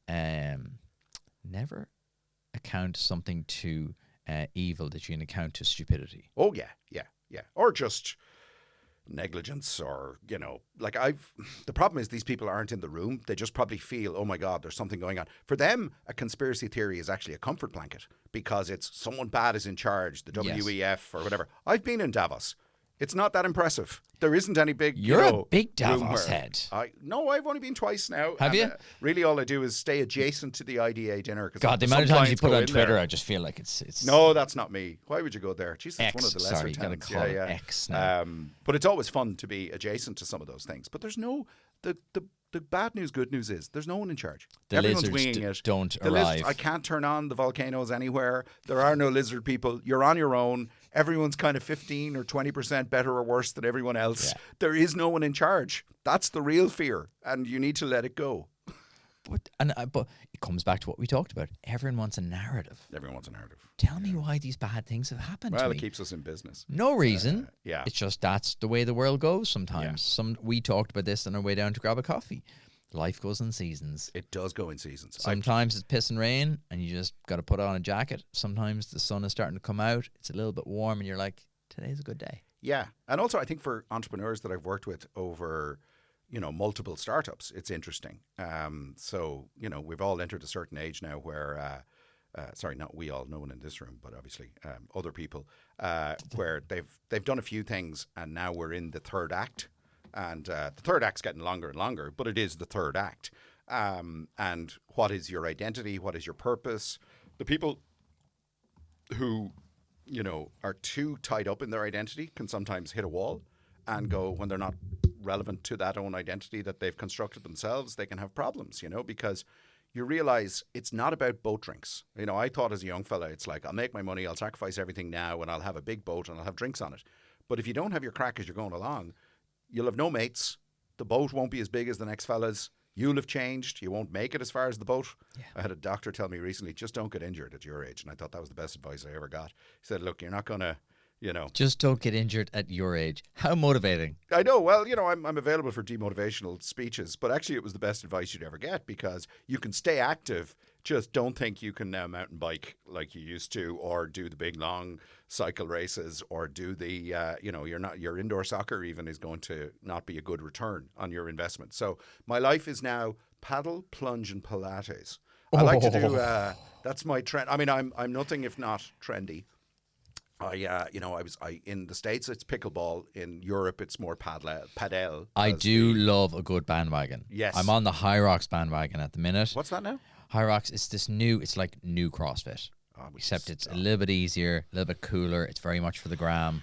never account something to evil that you can account to stupidity. Oh, yeah. Or just negligence, or, you know, like the problem is these people aren't in the room. They just probably feel, oh my God, there's something going on. For them, a conspiracy theory is actually a comfort blanket because it's someone bad is in charge, the WEF or whatever. I've been in Davos. It's not that impressive. There isn't any big. You're you know, a big room Davos where- head. No, I've only been twice now. Have you? Really, all I do is stay adjacent to the IDA dinner. 'Cause God, the some amount of times you clients put go on in Twitter, there. I just feel like it's No, that's not me. Why would you go there? Jesus, it's X. one of the lesser Sorry, you gotta towns. call it X now. But it's always fun to be adjacent to some of those things. But there's no the bad news, good news is there's no one in charge. The Everyone's lizards winging it. don't The arrive. I can't turn on the volcanoes anywhere. There are no lizard people. You're on your own. Everyone's kind of 15 or 20% better or worse than everyone else. Yeah. There is no one in charge. That's the real fear, and you need to let it go. But it comes back to what we talked about. Everyone wants a narrative. Everyone wants a narrative. Tell me why these bad things have happened Well, to it me. keeps us in business. No reason. Yeah. It's just that's the way the world goes sometimes. We talked about this on our way down to grab a coffee. Life goes in seasons. It does go in seasons. Sometimes it's piss and rain and you just got to put on a jacket. Sometimes the sun is starting to come out. It's a little bit warm and you're like, today's a good day. Yeah. And also I think for entrepreneurs that I've worked with over, multiple startups, it's interesting. So, we've all entered a certain age now where, sorry, not we all, no one in this room, but obviously other people, where they've done a few things and now we're in the third act. And the third act's getting longer and longer, but it is the third act. And what is your identity? What is your purpose? The people who, are too tied up in their identity can sometimes hit a wall and go, when they're not relevant to that own identity that they've constructed themselves, they can have problems, because you realize it's not about boat drinks. I thought as a young fella, it's like, I'll make my money, I'll sacrifice everything now, and I'll have a big boat and I'll have drinks on it. But if you don't have your crack as you're going along, you'll have no mates. The boat won't be as big as the next fella's. You'll have changed. You won't make it as far as the boat. Yeah. I had a doctor tell me recently, just don't get injured at your age. And I thought that was the best advice I ever got. He said, look, you're not going to, Just don't get injured at your age. How motivating. I know. Well, I'm available for demotivational speeches, but actually it was the best advice you'd ever get because you can stay active. Just don't think you can now mountain bike like you used to, or do the big long cycle races, or do the, your indoor soccer even is going to not be a good return on your investment. So my life is now paddle, plunge, and Pilates. I like to do. That's my trend. I mean, I'm nothing if not trendy. I in the States it's pickleball. In Europe it's more padel. I do love a good bandwagon. Yes. I'm on the High Rocks bandwagon at the minute. What's that now? High Rocks is it's like new CrossFit. Except it's a little bit easier, a little bit cooler. It's very much for the gram.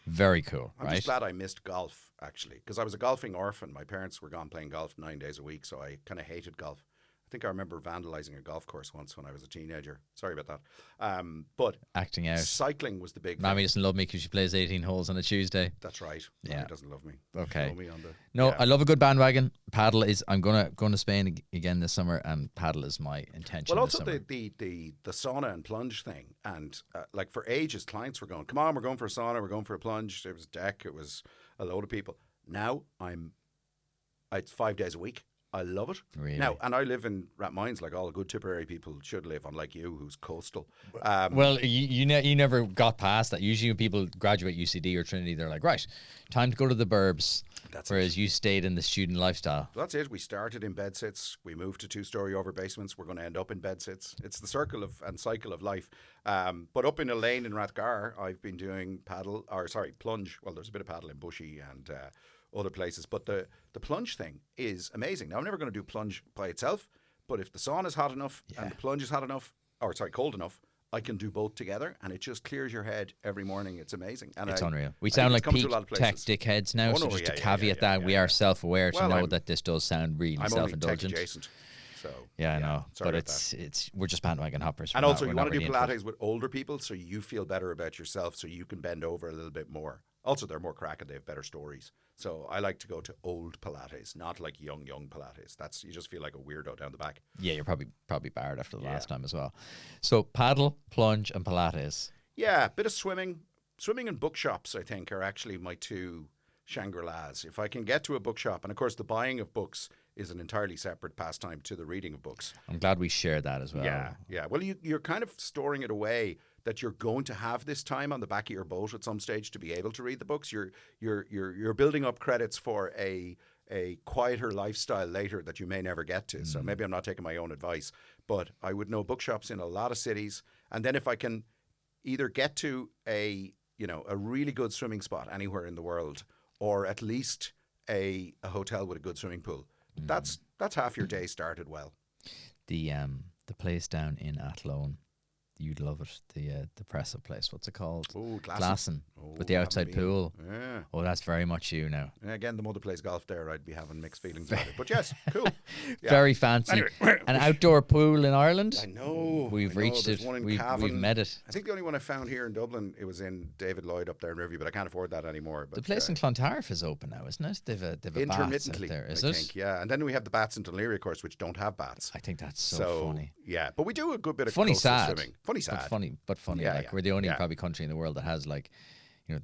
Very cool, I'm just glad I missed golf, actually, because I was a golfing orphan. My parents were gone playing golf 9 days a week, so I kind of hated golf. I think I remember vandalizing a golf course once when I was a teenager. Sorry about that. But acting out. Cycling was the big Mammy thing. doesn't love me because she plays 18 holes on a Tuesday. That's right. Yeah. Mammy doesn't love me. Okay. Show me on the, No, yeah. I love a good bandwagon. Paddle is. I'm going to Spain again this summer, and paddle is my intention. Well, this also summer. the sauna and plunge thing, and like for ages, clients were going, "Come on, we're going for a sauna, we're going for a plunge." It was deck, it was a load of people. Now it's 5 days a week. I love it. Really? Now, and I live in Rathmines, like all good Tipperary people should live, unlike you, who's coastal. Well, you never got past that. Usually when people graduate UCD or Trinity, they're like, right, time to go to the burbs. Whereas you stayed in the student lifestyle. That's it. We started in bedsit. We moved to 2-story over basements. We're going to end up in bedsits. It's the circle and cycle of life. But up in a lane in Rathgar, I've been doing plunge. Well, there's a bit of paddle in Bushy and other places. But the plunge thing is amazing. Now, I'm never going to do plunge by itself. But if the sauna is hot enough and the plunge is cold enough, I can do both together, and it just clears your head every morning. It's amazing. And it's unreal. We sound like peak tech dickheads now, so just to caveat that, we are self-aware to know that this does sound really self-indulgent. I'm only tech adjacent. So, I know. But it's we're just bandwagon hoppers. And also, you want to do Pilates with older people so you feel better about yourself, so you can bend over a little bit more. Also, they're more cracking. They have better stories. So I like to go to old Pilates, not like young Pilates. You just feel like a weirdo down the back. Yeah, you're probably barred after the last time as well. So paddle, plunge, and Pilates. Yeah, a bit of swimming. Swimming and bookshops, I think, are actually my two Shangri-Las. If I can get to a bookshop, and of course the buying of books is an entirely separate pastime to the reading of books. I'm glad we share that as well. Yeah. Well, you're kind of storing it away that you're going to have this time on the back of your boat at some stage to be able to read the books. You're building up credits for a quieter lifestyle later that you may never get to. So maybe I'm not taking my own advice, but I would know bookshops in a lot of cities. And then if I can either get to a a really good swimming spot anywhere in the world, or at least a hotel with a good swimming pool. That's half your day started well. The place down in Athlone, you'd love it. The press-up place. What's it called? Oh, Glasson. With the haven't outside been. pool. Yeah. Oh, that's very much you now. And again, the mother plays golf there. I'd be having mixed feelings about it. But yes, cool. Yeah. Very fancy. Anyway. An outdoor pool in Ireland. I know. We've reached There's it. one in We've Cavan. met it. I think the only one I found here in Dublin, it was in David Lloyd up there in Riverview, but I can't afford that anymore. But The place in Clontarf is open now, isn't it? They've a baths out intermittently, there. Is I it? think. Yeah. And then we have the bats in Dunleary, of course, which don't have bats. I think that's so funny. Yeah. But we do a good bit of Funny, coastal sad. swimming. Funny, sad. But funny. Yeah, like yeah. we're the only Yeah. probably country in the world that has like,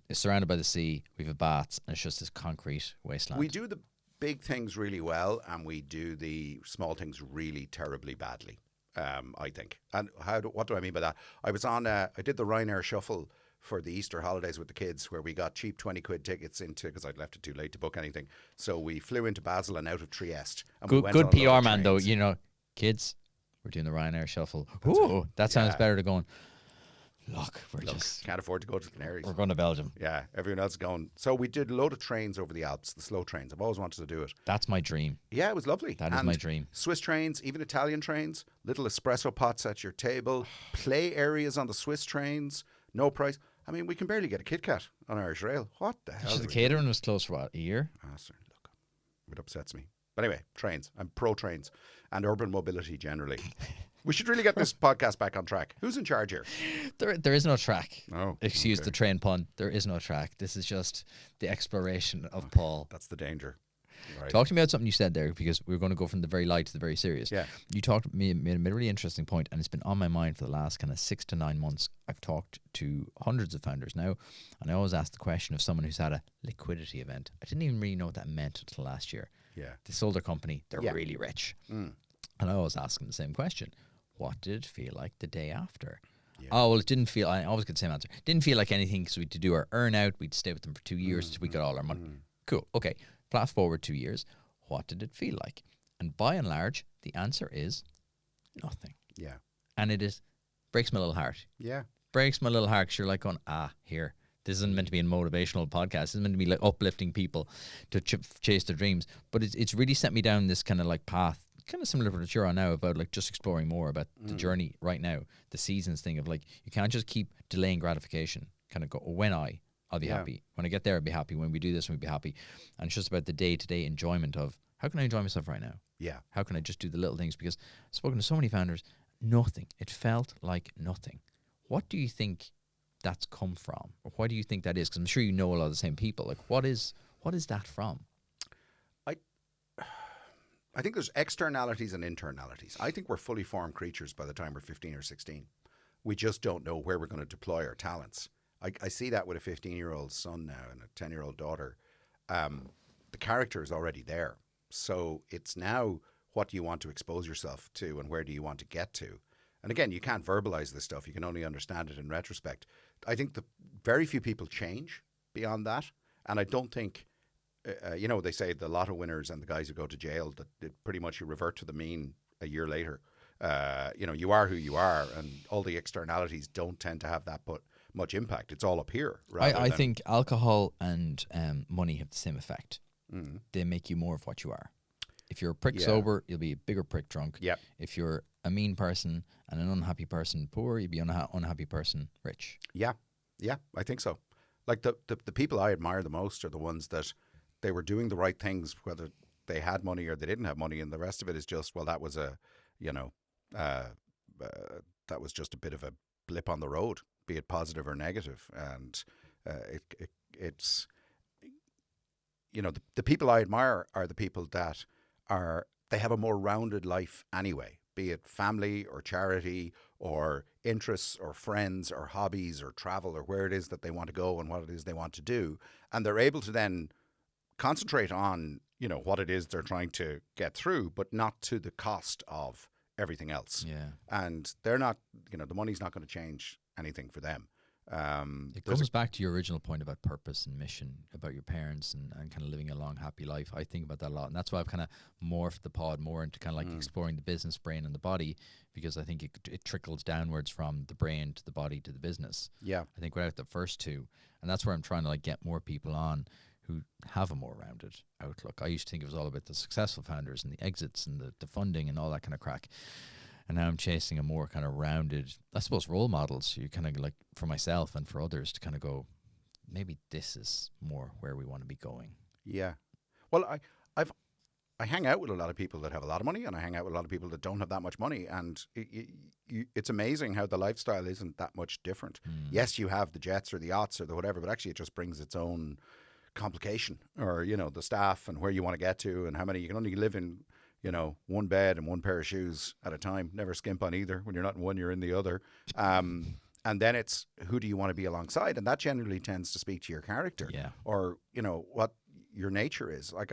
it's surrounded by the sea. We have baths, and it's just this concrete wasteland. We do the big things really well, and we do the small things really terribly badly. I think. And what do I mean by that? I was on. I did the Ryanair Shuffle for the Easter holidays with the kids, where we got cheap 20 quid tickets into, because I'd left it too late to book anything. So we flew into Basel and out of Trieste. And we went Good on a load PR of man though. trains. Kids, we're doing the Ryanair Shuffle. Ooh, that sounds Yeah. better to going. Look, just Can't afford to go to the Canaries. we're going to Belgium. Yeah, everyone else is going. So we did a load of trains over the Alps, the slow trains. I've always wanted to do it. That's my dream. Yeah, it was lovely. That is And my dream. Swiss trains, even Italian trains, little espresso pots at your table, play areas on the Swiss trains, no price. I mean, we can barely get a Kit Kat on Irish Rail. What the hell? So are the we catering was closed for what, a year? doing? Ah, sir, look, it upsets me. But anyway, trains. I'm pro trains and urban mobility generally. We should really get this podcast back on track. Who's in charge here? There is no track. Oh, Excuse okay. the train pun. There is no track. This is just the exploration of Paul. That's the danger. Right. Talk to me about something you said there, because we're going to go from the very light to the very serious. Yeah. You made a really interesting point, and it's been on my mind for the last kind of 6 to 9 months. I've talked to hundreds of founders now, and I always ask the question of someone who's had a liquidity event. I didn't even really know what that meant until last year. Yeah. They sold their company. They're Yeah. really rich. And I always ask them the same question. What did it feel like the day after? Yeah. Oh, well, it didn't feel, I always get the same answer. Didn't feel like anything because we had to do our earn out. We'd stay with them for 2 years till we got all our money. Cool. Okay. Fast forward 2 years. What did it feel like? And by and large, the answer is nothing. Yeah. And it breaks my little heart. Yeah. Breaks my little heart because you're like going, here. This isn't meant to be a motivational podcast. This isn't meant to be like uplifting people to chase their dreams. But it's really sent me down this kind of like path, kind of similar to what you're on now, about like just exploring more about the journey right now, the seasons thing of like, you can't just keep delaying gratification. Kind of go, I'll be happy. When I get there, I'll be happy. When we do this, we'll be happy. And it's just about the day-to-day enjoyment of, how can I enjoy myself right now? Yeah. How can I just do the little things? Because I've spoken to so many founders, nothing. It felt like nothing. What do you think that's come from? Or why do you think that is? Because I'm sure you know a lot of the same people. Like, what is that from? I think there's externalities and internalities. I think we're fully formed creatures by the time we're 15 or 16. We just don't know where we're going to deploy our talents. I see that with a 15-year-old son now and a 10-year-old daughter. The character is already there. So it's now, what do you want to expose yourself to and where do you want to get to? And again, you can't verbalize this stuff. You can only understand it in retrospect. I think very few people change beyond that. And I don't think, they say the lotto winners and the guys who go to jail, that pretty much you revert to the mean a year later. You are who you are, and all the externalities don't tend to have that much impact. It's all up here. I think alcohol and money have the same effect. They make you more of what you are. If you're a prick sober, you'll be a bigger prick drunk. Yep. If you're a mean person and an unhappy person poor, you'll be an unhappy person rich. Yeah, I think so. Like the people I admire the most are the ones that they were doing the right things, whether they had money or they didn't have money, and the rest of it is just, well, that was that was just a bit of a blip on the road, be it positive or negative, and it's the people I admire are the people that they have a more rounded life anyway, be it family or charity or interests or friends or hobbies or travel or where it is that they want to go and what it is they want to do. And they're able to then concentrate on, what it is they're trying to get through, but not to the cost of everything else. Yeah. And they're not, the money's not going to change anything for them. It comes back to your original point about purpose and mission, about your parents and kind of living a long, happy life. I think about that a lot. And that's why I've kind of morphed the pod more into kind of like exploring the business brain and the body, because I think it trickles downwards from the brain to the body to the business. Yeah. I think without the first two. And that's where I'm trying to like get more people on who have a more rounded outlook. I used to think it was all about the successful founders and the exits and the funding and all that kind of crack. And now I'm chasing a more kind of rounded, I suppose, role models. You kind of like, for myself and for others, to kind of go, maybe this is more where we want to be going. Yeah. Well, I hang out with a lot of people that have a lot of money, and I hang out with a lot of people that don't have that much money. And it's amazing how the lifestyle isn't that much different. Yes, you have the jets or the yachts or the whatever, but actually it just brings its own complication, or, you know, the staff and where you want to get to and how many. You can only live in, you know, one bed and one pair of shoes at a time. Never skimp on either. When you're not in one, you're in the other. And then it's, who do you want to be alongside? And that generally tends to speak to your character, or, you know, what your nature is. Like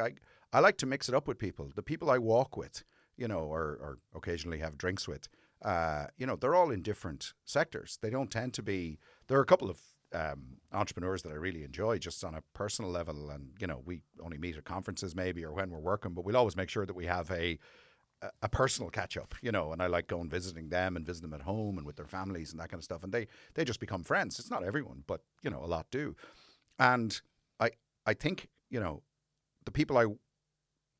I like to mix it up with people. The people I walk with, you know, or occasionally have drinks with, you know, they're all in different sectors. They don't tend to be, there are a couple of entrepreneurs that I really enjoy just on a personal level, and, you know, we only meet at conferences maybe or when we're working, but we'll always make sure that we have a personal catch up, you know, and I like going visiting them and visiting them at home and with their families and that kind of stuff, and they just become friends. It's not everyone, but, you know, a lot do. And I think, you know, the people I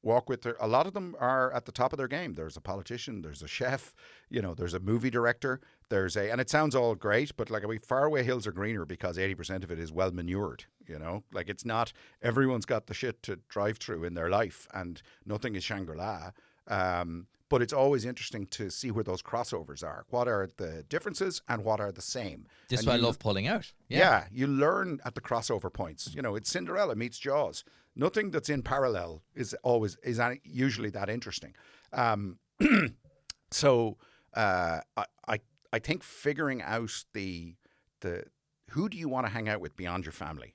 walk with, a lot of them are at the top of their game. There's a politician, there's a chef, you know, there's a movie director, and it sounds all great, but like, far away hills are greener, because 80% of it is well manured, you know, like, it's not, everyone's got the shit to drive through in their life, and nothing is Shangri-La. But it's always interesting to see where those crossovers are. What are the differences and what are the same? This is why I love pulling out. Yeah, you learn at the crossover points. You know, it's Cinderella meets Jaws. Nothing that's in parallel is usually that interesting. So I think figuring out the who do you want to hang out with beyond your family?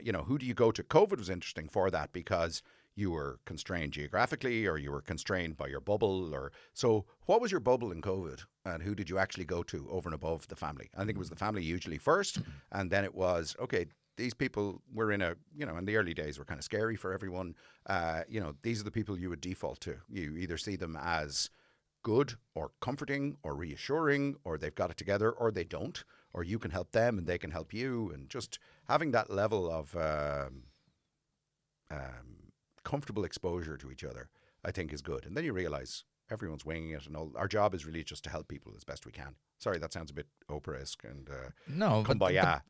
You know, who do you go to? COVID was interesting for that, because you were constrained geographically, or you were constrained by your bubble. So what was your bubble in COVID, and who did you actually go to over and above the family? I think it was the family usually first, and then it was, okay, these people were in in the early days were kind of scary for everyone. You know, these are the people you would default to. You either see them as good or comforting or reassuring, or they've got it together, or they don't, or you can help them and they can help you. And just having that level of comfortable exposure to each other, I think, is good. And then you realize everyone's winging it, and our job is really just to help people as best we can. Sorry, that sounds a bit Oprah-esque and no,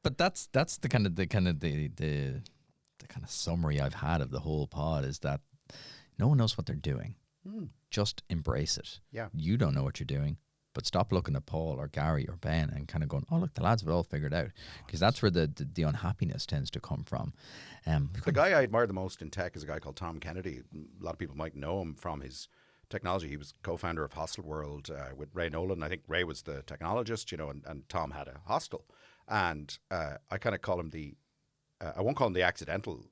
but that's the kind of summary I've had of the whole pod, is that no one knows what they're doing. Just embrace it. Yeah, you don't know what you're doing, but stop looking at Paul or Gary or Ben and kind of going, oh, look, the lads have it all figured out, because that's where the unhappiness tends to come from. The guy I admire the most in tech is a guy called Tom Kennedy. A lot of people might know him from his technology. He was co-founder of Hostel World with Ray Nolan. I think Ray was the technologist, you know, and Tom had a hostel. And I kind of call him I won't call him the accidental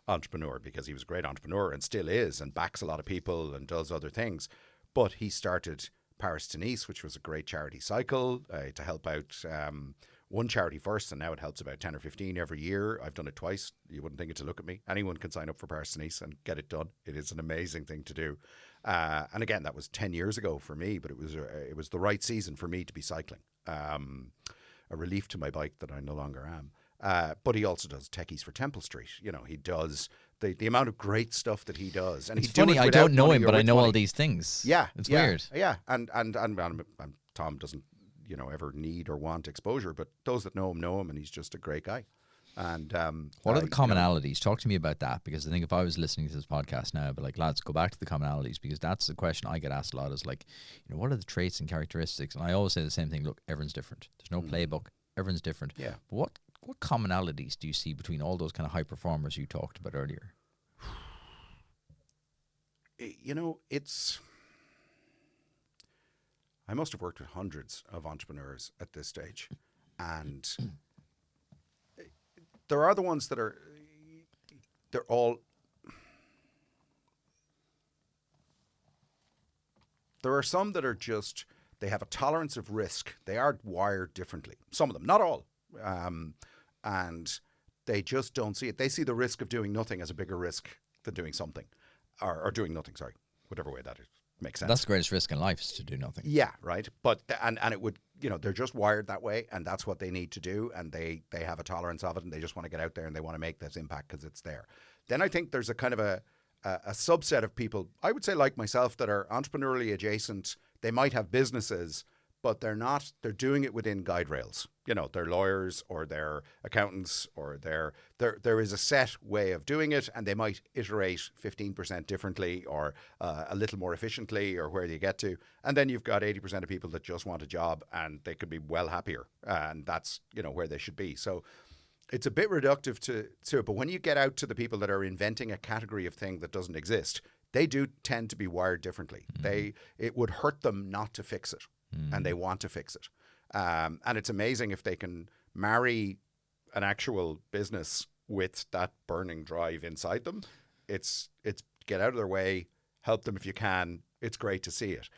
entrepreneur, because he was a great entrepreneur and still is, and backs a lot of people and does other things. But he started Paris to Nice, which was a great charity cycle to help out one charity first, and now it helps about 10 or 15 every year. I've done it twice. You wouldn't think it to look at me. Anyone can sign up for Paris to Nice and get it done. It is an amazing thing to do. And again, that was 10 years ago for me, but it was the right season for me to be cycling. A relief to my bike that I no longer am. But he also does Techies for Temple Street. You know, he does the amount of great stuff that he does. And it's funny, I don't know him, but I know all these things. Yeah. It's weird. Yeah. And Tom doesn't, you know, ever need or want exposure, but those that know him, and he's just a great guy. And what are the commonalities? Talk to me about that, because I think if I was listening to this podcast now, but like, lads, go back to the commonalities, because that's the question I get asked a lot, is like, you know, what are the traits and characteristics? And I always say the same thing. Look, everyone's different. There's no playbook. Everyone's different. Yeah. But what commonalities do you see between all those kind of high performers you talked about earlier? You know, I must have worked with hundreds of entrepreneurs at this stage, and there are the ones that they're all, there are some that are just they have a tolerance of risk. They are wired differently. Some of them, not all. And they just don't see it. They see the risk of doing nothing as a bigger risk than doing something, or doing nothing, sorry, whatever way that is. Makes sense. That's the greatest risk in life, is to do nothing. Yeah, right. But and it would, they're just wired that way, and that's what they need to do, and they have a tolerance of it, and they just want to get out there and they want to make this impact because it's there. Then I think there's a kind of a subset of people, I would say like myself, that are entrepreneurially adjacent. They might have businesses, but they're doing it within guide rails. They're lawyers or they're accountants, or there is a set way of doing it, and they might iterate 15% differently or a little more efficiently, or where you get to. And then you've got 80% of people that just want a job, and they could be well happier, and that's, where they should be. So it's a bit reductive to it. But when you get out to the people that are inventing a category of thing that doesn't exist, they do tend to be wired differently. It would hurt them not to fix it. And they want to fix it. And it's amazing if they can marry an actual business with that burning drive inside them. It's get out of their way, help them if you can. It's great to see it.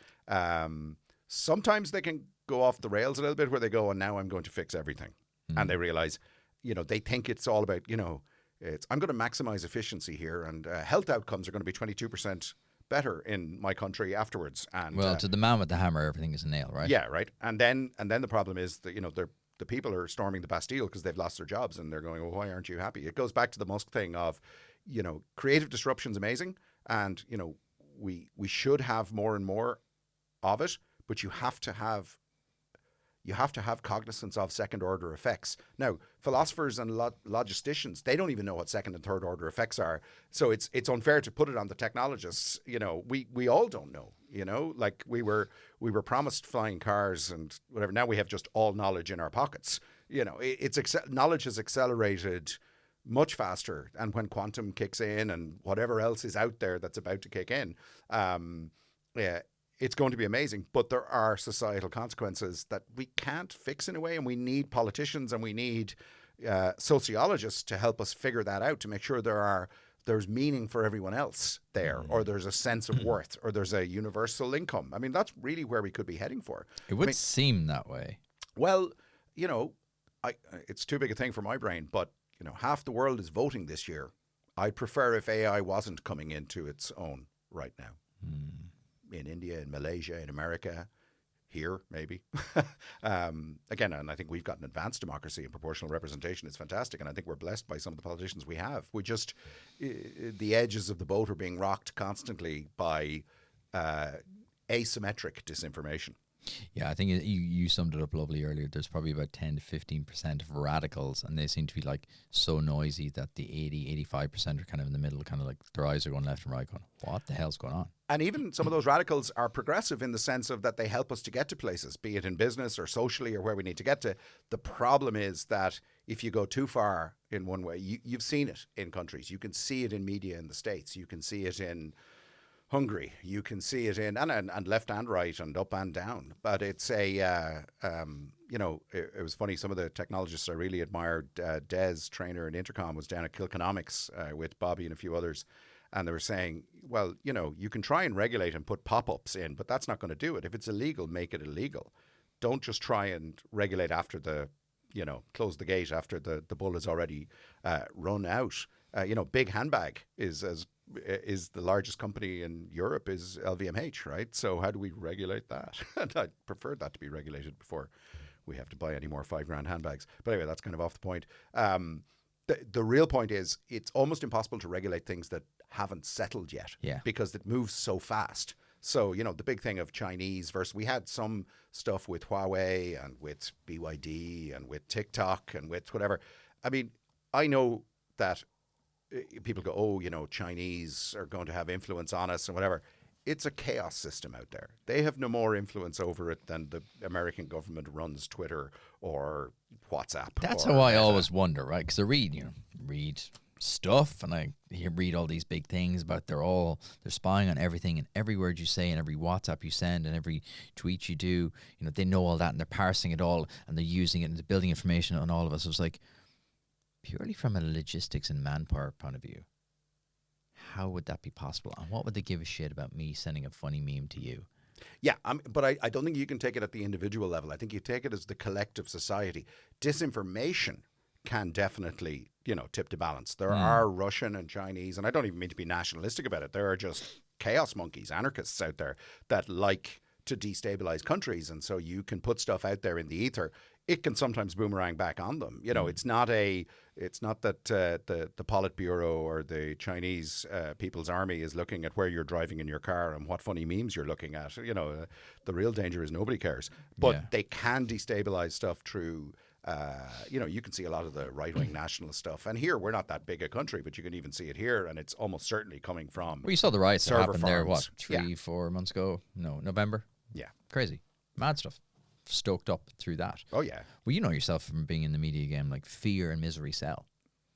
Sometimes they can go off the rails a little bit, where they go, and now I'm going to fix everything. And they realize, they think it's all about, I'm going to maximize efficiency here, and health outcomes are going to be 22% better in my country afterwards. And to the man with the hammer, everything is a nail, right? Yeah, right. And then the problem is that the people are storming the Bastille because they've lost their jobs, and they're going, well, why aren't you happy? It goes back to the Musk thing of, creative disruption's amazing, and we should have more and more of it, but you have to have cognizance of second order effects. Now, philosophers and logisticians, they don't even know what second and third order effects are. So it's unfair to put it on the technologists. We all don't know, like we were promised flying cars and whatever. Now we have just all knowledge in our pockets. Knowledge has accelerated much faster. And when quantum kicks in and whatever else is out there that's about to kick in, it's going to be amazing, but there are societal consequences that we can't fix in a way, and we need politicians and we need sociologists to help us figure that out, to make sure there's meaning for everyone else there, or there's a sense of worth, or there's a universal income. I mean, that's really where we could be heading for. It would seem that way. Well, it's too big a thing for my brain, but half the world is voting this year. I'd prefer if AI wasn't coming into its own right now. In India, in Malaysia, in America, here, maybe. Again, and I think we've got an advanced democracy, and proportional representation is fantastic, and I think we're blessed by some of the politicians we have. We just, the edges of the boat are being rocked constantly by asymmetric disinformation. Yeah, I think you summed it up lovely earlier. There's probably about 10 to 15% of radicals, and they seem to be like so noisy that the 85% are kind of in the middle, kind of like their eyes are going left and right, going, what the hell's going on? And even some of those radicals are progressive in the sense of that they help us to get to places, be it in business or socially or where we need to get to. The problem is that if you go too far in one way, you've seen it in countries. You can see it in media in the States. You can see it in Hungary. You can see it in, and left and right and up and down. But it's it was funny. Some of the technologists I really admired, Des, trainer in Intercom, was down at Kilconomics with Bobby and a few others. And they were saying, well, you can try and regulate and put pop-ups in, but that's not going to do it. If it's illegal, make it illegal. Don't just try and regulate after close the gate after the bull is already run out. Big Handbag is the largest company in Europe, is LVMH, right? So how do we regulate that? And I prefer that to be regulated before we have to buy any more $5,000 handbags. But anyway, that's kind of off the point. The real point is it's almost impossible to regulate things that haven't settled yet, because it moves so fast. So, the big thing of Chinese versus, we had some stuff with Huawei and with BYD and with TikTok and with whatever. I mean, I know that people go, oh, Chinese are going to have influence on us and whatever. It's a chaos system out there. They have no more influence over it than the American government runs Twitter or WhatsApp. That's how I always wonder, right? Because I read stuff, and I read all these big things about they're spying on everything, and every word you say and every WhatsApp you send and every tweet you do, they know all that, and they're parsing it all, and they're using it and they're building information on all of us. It was like, purely from a logistics and manpower point of view, how would that be possible? And what would they give a shit about me sending a funny meme to you? Yeah, but I don't think you can take it at the individual level. I think you take it as the collective society. Disinformation can definitely, tip the balance. There are Russian and Chinese, and I don't even mean to be nationalistic about it. There are just chaos monkeys, anarchists out there that like to destabilize countries, and so you can put stuff out there in the ether. It can sometimes boomerang back on them. It's not that the Politburo or the Chinese People's Army is looking at where you're driving in your car and what funny memes you're looking at. The real danger is nobody cares. But they can destabilize stuff through. You can see a lot of the right-wing nationalist stuff. And here, we're not that big a country, but you can even see it here, and it's almost certainly coming from Well, you saw the riots that happened there, farms. 4 months ago? No, November? Yeah. Crazy. Mad stuff. Stoked up through that. Oh, yeah. Well, you know yourself from being in the media game, like fear and misery sell.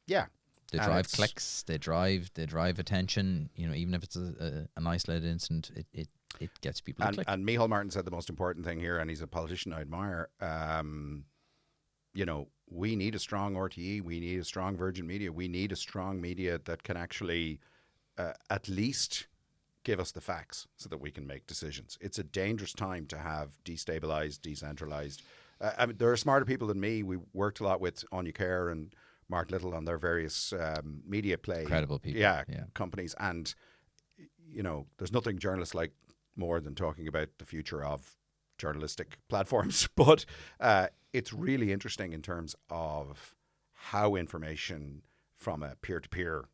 Yeah. They drive clicks, they drive attention, even if it's an isolated incident, it gets people to click. And Micheál Martin said the most important thing here, and he's a politician I admire. We need a strong RTE. We need a strong Virgin Media. We need a strong media that can actually at least give us the facts so that we can make decisions. It's a dangerous time to have destabilized, decentralized. There are smarter people than me. We worked a lot with Anya Kerr and Mark Little on their various media play. Credible people. Companies. And, there's nothing journalists like more than talking about the future of journalistic platforms. But it's really interesting in terms of how information from a peer-to-peer,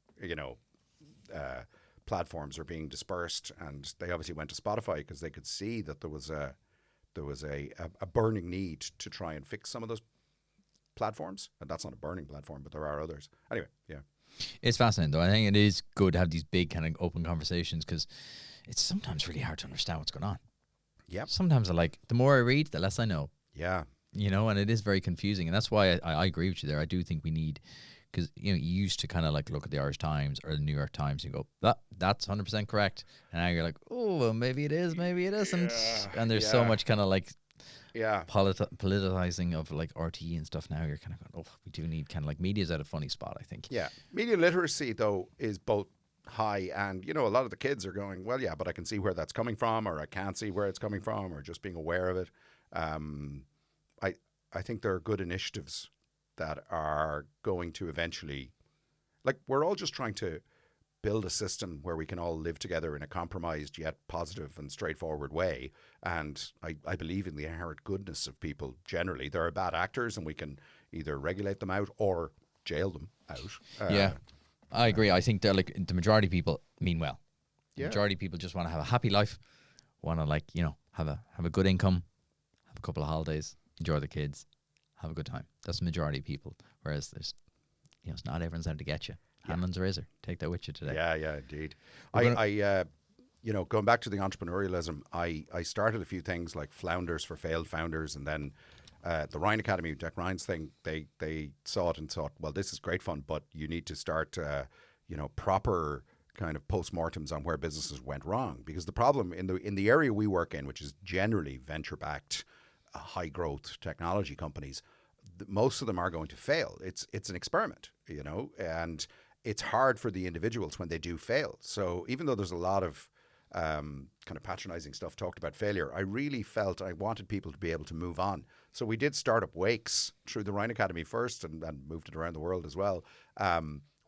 platforms are being dispersed. And they obviously went to Spotify because they could see that there was a burning need to try and fix some of those platforms. And that's not a burning platform, but there are others. Anyway, yeah. It's fascinating, though. I think it is good to have these big kind of open conversations because it's sometimes really hard to understand what's going on. Yeah. Sometimes the more I read, the less I know. Yeah. And it is very confusing. And that's why I agree with you there. I do think we need, because, you used to kind of look at the Irish Times or the New York Times and go, that's 100% correct. And now you're like, oh, well, maybe it is, maybe it isn't. And there's so much kind of politicizing of RTE and stuff now. You're kind of going, we do need kind of media's at a funny spot, I think. Yeah. Media literacy, though, is both high and, a lot of the kids are going, well, yeah, but I can see where that's coming from, or I can't see where it's coming from, or just being aware of it. I think there are good initiatives that are going to eventually, we're all just trying to build a system where we can all live together in a compromised yet positive and straightforward way. And I believe in the inherent goodness of people generally. There are bad actors and we can either regulate them out or jail them out. Yeah, I agree. I think that the majority of people mean well. The majority of people just want to have a happy life, want to have a good income, have a couple of holidays, enjoy the kids, have a good time. That's the majority of people. Whereas there's, it's not everyone's out to get you. Hanlon's razor. Take that with you today. Yeah, indeed. Going back to the entrepreneurialism, I started a few things like Flounders for Failed Founders, and then the Ryan Academy, Jack Ryan's thing, they saw it and thought, well, this is great fun, but you need to start, proper kind of postmortems on where businesses went wrong. Because the problem in the area we work in, which is generally venture-backed, high-growth technology companies, most of them are going to fail. It's an experiment, and it's hard for the individuals when they do fail. So even though there's a lot of kind of patronizing stuff talked about failure, I really felt I wanted people to be able to move on. So we did startup wakes through the Ryan Academy first and moved it around the world as well,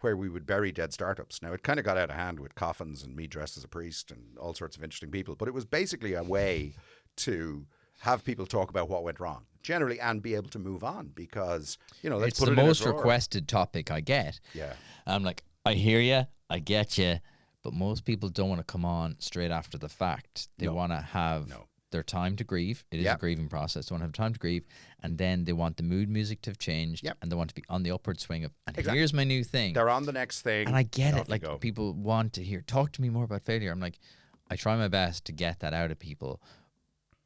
where we would bury dead startups. Now, it kind of got out of hand with coffins and me dressed as a priest and all sorts of interesting people, but it was basically a way to have people talk about what went wrong generally and be able to move on because, let's it's put the it in a most drawer. requested topic I get. Yeah. I'm like, I hear you, I get you, but most people don't want to come on straight after the fact. They want to have their time to grieve. It is a grieving process. They want to have time to grieve, and then they want the mood music to have changed, and they want to be on the upward swing of, and here's my new thing. They're on the next thing. And I get it. People want to hear, talk to me more about failure. I'm like, I try my best to get that out of people.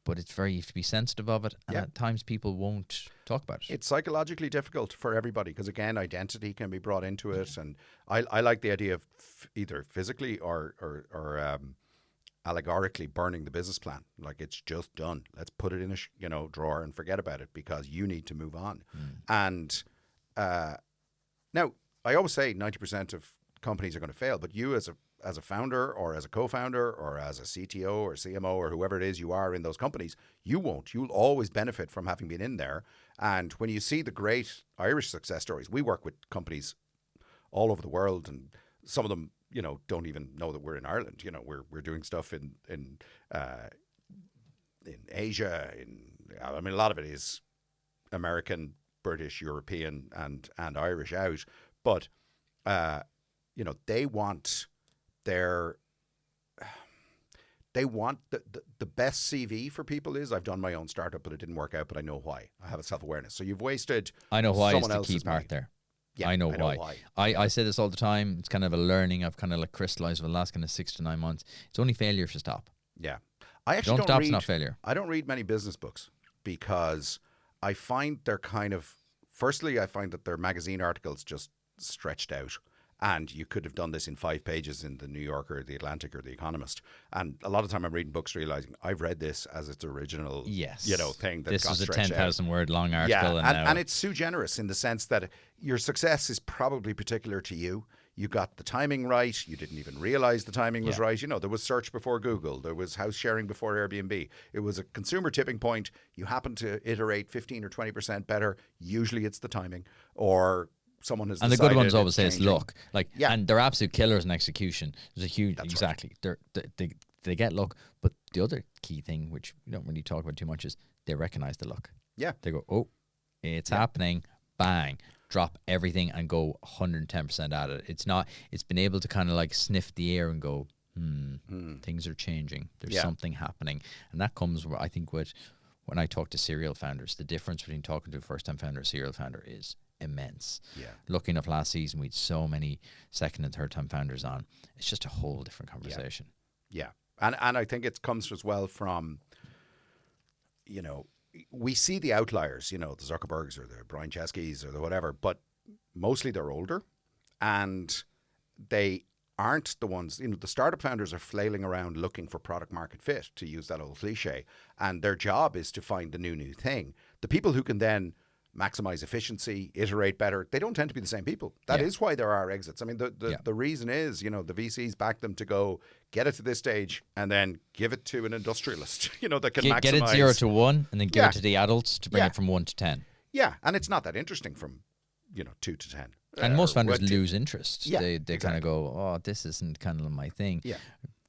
But you have to be sensitive of it, and at times people won't talk about it. It's psychologically difficult for everybody because, again, identity can be brought into it, and I like the idea of either physically or allegorically burning the business plan. Like, it's just done. Let's put it in a drawer and forget about it because you need to move on. And now, I always say 90% of companies are going to fail, but you as a a founder or as a co-founder or as a CTO or CMO or whoever it is you are in those companies, you won't. You'll always benefit from having been in there. And when you see the great Irish success stories, we work with companies all over the world, and some of them, you know, don't even know that we're in Ireland. You know, we're doing stuff in Asia. I mean, a lot of it is American, British, European, and Irish out. But you know, they want the best CV for people is, I've done my own startup, but it didn't work out, but I know why. I have a self-awareness. So you've wasted I know why is someone the else's key part money. there. Yeah, I know why. I say this all the time. It's kind of a learning I've kind of like crystallized over the last kind of 6 to 9 months. It's only failure if you stop. Yeah. I actually Don't stop's read, not failure. I don't read many business books because I find they're kind of, firstly, I find that their magazine articles just stretched out. And you could have done this in 5 pages in the New Yorker, the Atlantic, or the Economist. And a lot of time I'm reading books realizing I've read this as its original, thing that this got is a stretched 10,000 word long article. Yeah, and it's too generous in the sense that your success is probably particular to you. You got the timing right. You didn't even realize the timing was right. You know, there was search before Google. There was house sharing before Airbnb. It was a consumer tipping point. You happen to iterate 15 or 20% better. Usually it's the timing, or someone has and the good ones always say changing. it's luck. Like, and they're absolute killers in execution. There's a huge, That's exactly. They get luck. But the other key thing, which we don't really talk about too much, is they recognize the luck. Yeah. They go, oh, it's happening. Bang. Drop everything and go 110% at it. It's been able to kind of like sniff the air and go, things are changing. There's something happening. And that comes, I think, with when I talk to serial founders, the difference between talking to a first-time founder and a serial founder is immense. Yeah. Looking up last season, we had so many second and third-time founders on. It's just a whole different conversation. Yeah. And I think it comes as well from, you know, we see the outliers, you know, the Zuckerbergs or the Brian Chesky's or the whatever, but mostly they're older and they aren't the ones, you know, the startup founders are flailing around looking for product market fit, to use that old cliche. And their job is to find the new thing. The people who can then maximize efficiency, iterate better, they don't tend to be the same people. That is why there are exits. I mean, the reason is, you know, the VCs back them to go get it to this stage and then give it to an industrialist, you know, that can maximize. Get it 0 to 1 and then give it to the adults to bring it from 1 to 10. Yeah, and it's not that interesting from, you know, 2 to 10. And most founders lose interest. Yeah, they exactly. kind of go, oh, this isn't kind of my thing. Yeah.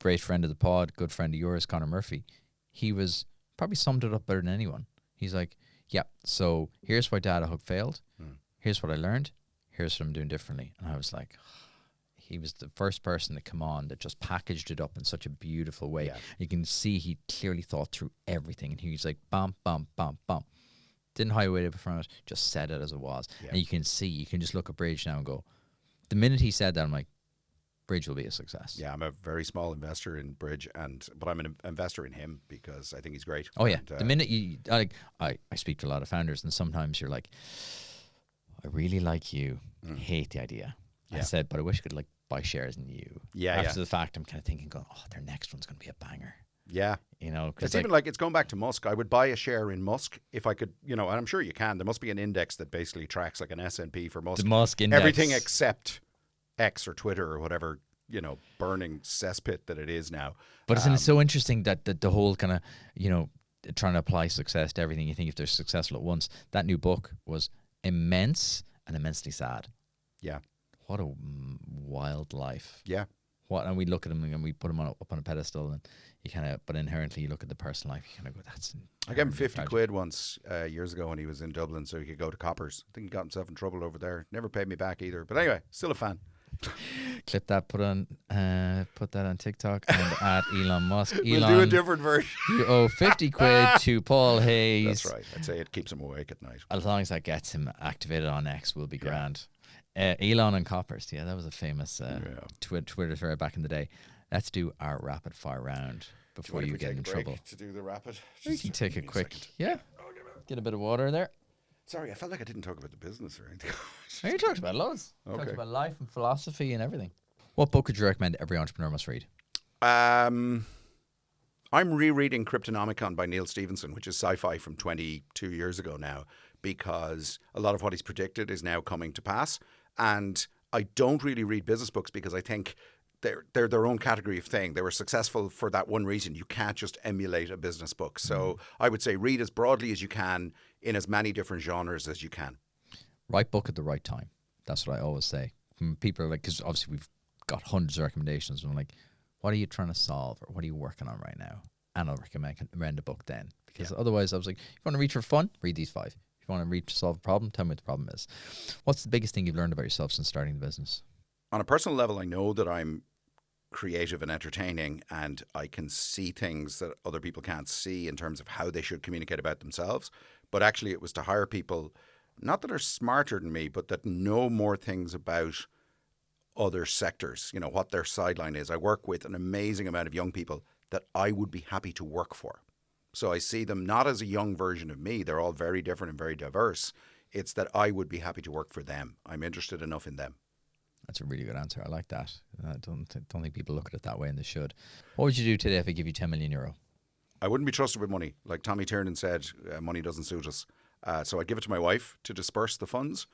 Great friend of the pod, good friend of yours, Connor Murphy. He was probably summed it up better than anyone. He's like, yeah, so here's why Data Hub failed. Here's what I learned. Here's what I'm doing differently. And I was like, he was the first person to come on that just packaged it up in such a beautiful way. Yeah. You can see he clearly thought through everything. And he was like, bum, bum, bum, bum. Didn't highway it from it, just said it as it was. Yeah. And you can see, you can just look at Bridge now and go, the minute he said that, I'm like, Bridge will be a success. Yeah, I'm a very small investor in Bridge, but I'm an investor in him because I think he's great. Oh yeah, the minute you, I speak to a lot of founders, and sometimes you're like, I really like you, hate the idea. Yeah. I said, but I wish I could like buy shares in you. Yeah. After the fact, I'm kind of thinking, going, oh, their next one's going to be a banger. Yeah. You know, it's like, even like, it's going back to Musk. I would buy a share in Musk if I could, you know, and I'm sure you can. There must be an index that basically tracks like an S&P for Musk. The Musk index. Everything except X or Twitter or whatever, you know, burning cesspit that it is now. But isn't it so interesting that the whole kind of, you know, trying to apply success to everything, you think if they're successful at once, that new book was immense and immensely sad. Yeah. What a wild life. Yeah. And we look at him and we put him up on a pedestal, and you kind of, but inherently you look at the personal life, you kind of go, that's. I gave him 50 quid once years ago when he was in Dublin so he could go to Coppers. I think he got himself in trouble over there. Never paid me back either. But anyway, still a fan. Clip that, put that on TikTok and at Elon Musk. We'll do a different version. You owe 50 quid to Paul Hayes. That's right. I'd say it keeps him awake at night. As long as that gets him activated on X, we'll be grand. Elon and Coppers. Yeah, that was a famous Twitter thread back in the day. Let's do our rapid fire round before you get in trouble. To do the rapid? We can take a quick, get a bit of water there. Sorry, I felt like I didn't talk about the business or anything. You talked about loads. Okay. Talked about life and philosophy and everything. What book would you recommend every entrepreneur must read? I'm rereading Cryptonomicon by Neil Stephenson, which is sci-fi from 22 years ago now, because a lot of what he's predicted is now coming to pass. And I don't really read business books because I think they're their own category of thing. They were successful for that one reason. You can't just emulate a business book. So I would say read as broadly as you can in as many different genres as you can. Right book at the right time. That's what I always say. When people are like, because obviously we've got hundreds of recommendations. And I'm like, what are you trying to solve, or what are you working on right now? And I'll recommend a book then, because otherwise I was like, if you want to read for fun, read these 5. If you want to read to solve a problem, tell me what the problem is. What's the biggest thing you've learned about yourself since starting the business? On a personal level, I know that I'm creative and entertaining, and I can see things that other people can't see in terms of how they should communicate about themselves. But actually it was to hire people, not that are smarter than me, but that know more things about other sectors, you know, what their sideline is. I work with an amazing amount of young people that I would be happy to work for. So I see them not as a young version of me. They're all very different and very diverse. It's that I would be happy to work for them. I'm interested enough in them. That's a really good answer. I like that. I don't think people look at it that way, and they should. What would you do today if I give you 10 million euro? I wouldn't be trusted with money. Like Tommy Tiernan said, money doesn't suit us. So I'd give it to my wife to disperse the funds.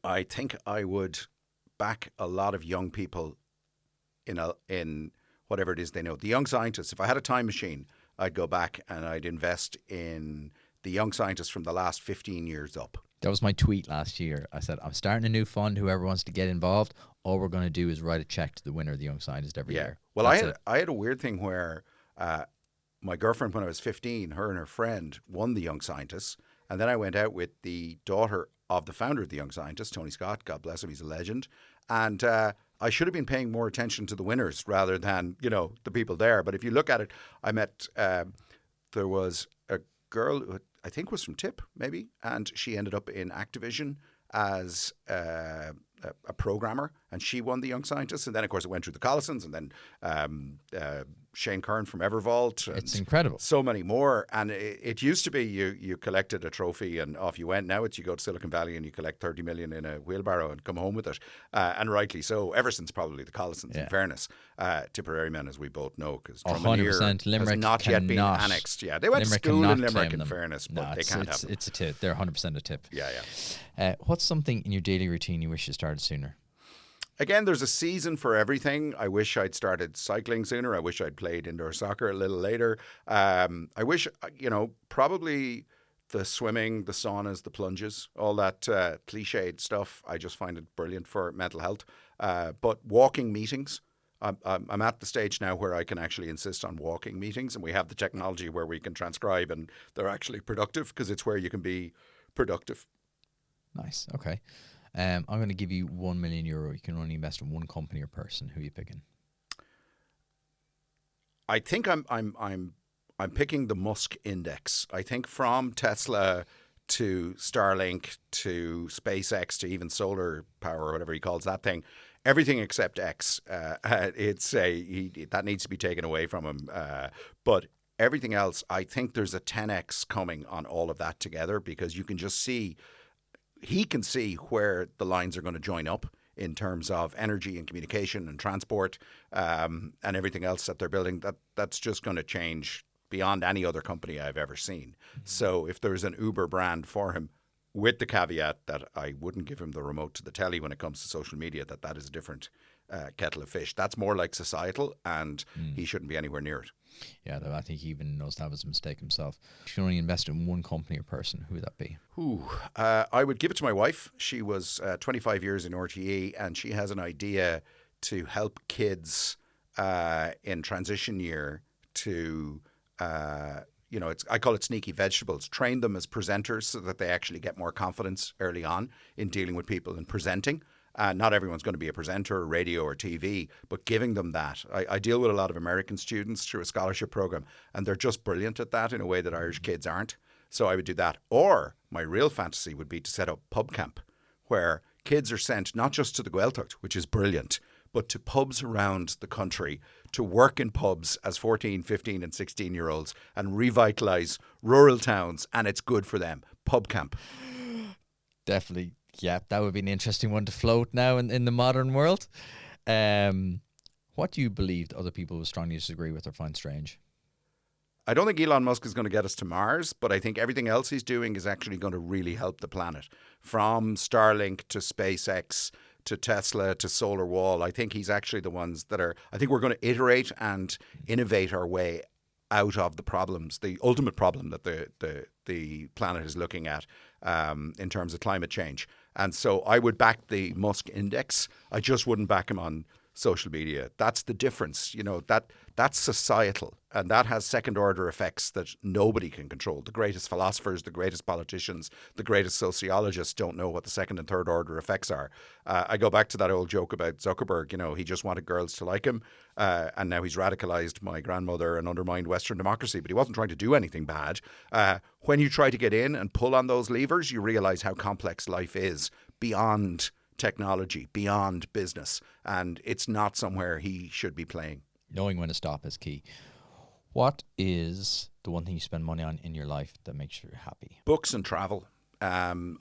I think I would back a lot of young people in whatever it is they know. The young scientists, if I had a time machine, I'd go back and I'd invest in the young scientists from the last 15 years up. That was my tweet last year. I said, I'm starting a new fund. Whoever wants to get involved, all we're going to do is write a check to the winner of the Young Scientist every year. Well, I had a weird thing where my girlfriend, when I was 15, her and her friend won the Young Scientists. And then I went out with the daughter of the founder of the Young Scientists, Tony Scott. God bless him, he's a legend. And I should have been paying more attention to the winners rather than, you know, the people there. But if you look at it, I met, there was a girl who I think was from TIP, maybe, and she ended up in Activision as a programmer, and she won the Young Scientists. And then, of course, it went through the Collisons, and then Shane Kern from Evervault. It's incredible. So many more. And it used to be you collected a trophy and off you went. Now it's you go to Silicon Valley and you collect 30 million in a wheelbarrow and come home with it. And rightly so, ever since probably the Collisons, in fairness. Tipperary men, as we both know, because Drummondere Limerick has not yet been annexed. Yeah, they went Limerick to school in cannot Limerick, claim in them. fairness, but No, they can't have them. It's a tip. They're 100% a tip. Yeah. What's something in your daily routine you wish you started sooner? Again, there's a season for everything. I wish I'd started cycling sooner. I wish I'd played indoor soccer a little later. I wish, probably the swimming, the saunas, the plunges, all that cliched stuff. I just find it brilliant for mental health. But walking meetings, I'm at the stage now where I can actually insist on walking meetings, and we have the technology where we can transcribe and they're actually productive because it's where you can be productive. Nice. Okay. I'm going to give you 1 million euro. You can only invest in one company or person. Who are you picking? I think I'm picking the Musk index. I think from Tesla to Starlink to SpaceX to even solar power or whatever he calls that thing, everything except X. That needs to be taken away from him. But everything else, I think there's a 10x coming on all of that together, because you can just see. He can see where the lines are going to join up in terms of energy and communication and transport and everything else that they're building. That's just going to change beyond any other company I've ever seen. Mm-hmm. So if there's an Uber brand for him, with the caveat that I wouldn't give him the remote to the telly when it comes to social media, that is a different kettle of fish. That's more like societal, and he shouldn't be anywhere near it. Yeah, I think he even knows that was a mistake himself. If you only invest in one company or person, who would that be? I would give it to my wife. She was 25 years in RTE, and she has an idea to help kids in transition year to, I call it sneaky vegetables. Train them as presenters so that they actually get more confidence early on in dealing with people and presenting. Not everyone's going to be a presenter, radio or TV, but giving them that. I deal with a lot of American students through a scholarship program, and they're just brilliant at that in a way that Irish kids aren't. So I would do that. Or my real fantasy would be to set up pub camp, where kids are sent not just to the Gaeltacht, which is brilliant, but to pubs around the country to work in pubs as 14, 15 and 16-year-olds and revitalise rural towns, and it's good for them. Pub camp. Definitely. Yeah, that would be an interesting one to float now in the modern world. What do you believe that other people will strongly disagree with or find strange? I don't think Elon Musk is going to get us to Mars, but I think everything else he's doing is actually going to really help the planet. From Starlink to SpaceX to Tesla to Solar Wall. I think he's actually the ones that are. I think we're going to iterate and innovate our way out of the problems, the ultimate problem that the planet is looking at in terms of climate change. And so I would back the Musk index. I just wouldn't back him on social media. That's the difference. That's societal, and that has second order effects that nobody can control. The greatest philosophers, the greatest politicians, the greatest sociologists don't know what the second and third order effects are. I go back to that old joke about Zuckerberg. He just wanted girls to like him, and now he's radicalized my grandmother and undermined Western democracy, but he wasn't trying to do anything bad. When you try to get in and pull on those levers, you realize how complex life is beyond technology, beyond business, and it's not somewhere he should be playing. Knowing when to stop is key. What is the one thing you spend money on in your life that makes you happy? Books and travel. I'm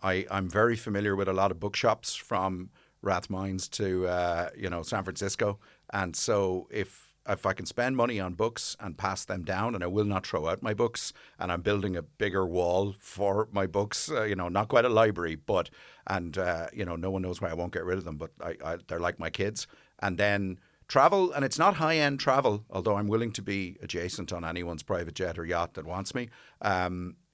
very familiar with a lot of bookshops from Rathmines to San Francisco, and so if I can spend money on books and pass them down, and I will not throw out my books, and I'm building a bigger wall for my books, not quite a library, but no one knows why I won't get rid of them, but they're like my kids. And then travel, and it's not high-end travel, although I'm willing to be adjacent on anyone's private jet or yacht that wants me.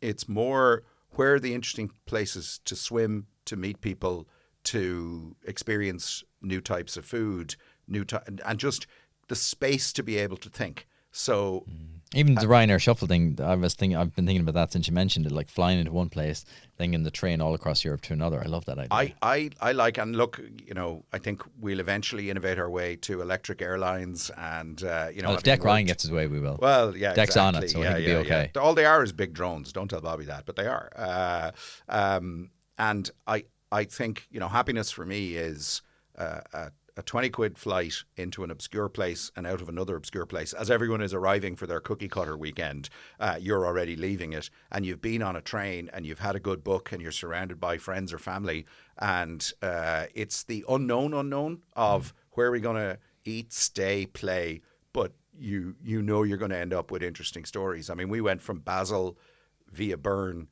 It's more where are the interesting places to swim, to meet people, to experience new types of food, and just the space to be able to think. So even the Ryanair Shuffle thing, I've been thinking about that since you mentioned it, like flying into one place, then in the train all across Europe to another. I love that idea. I like, and look, I think we'll eventually innovate our way to electric airlines, and if Deck Ryan gets his way, we will. Well, yeah, Deck's exactly. on it, so I think it'll be okay. Yeah. All they are is big drones. Don't tell Bobby that, but they are. And I think happiness for me is a 20 quid flight into an obscure place and out of another obscure place. As everyone is arriving for their cookie cutter weekend, you're already leaving it, and you've been on a train and you've had a good book and you're surrounded by friends or family, and it's the unknown of where are we going to eat, stay, play, but you're going to end up with interesting stories. I mean, we went from Basel via Bern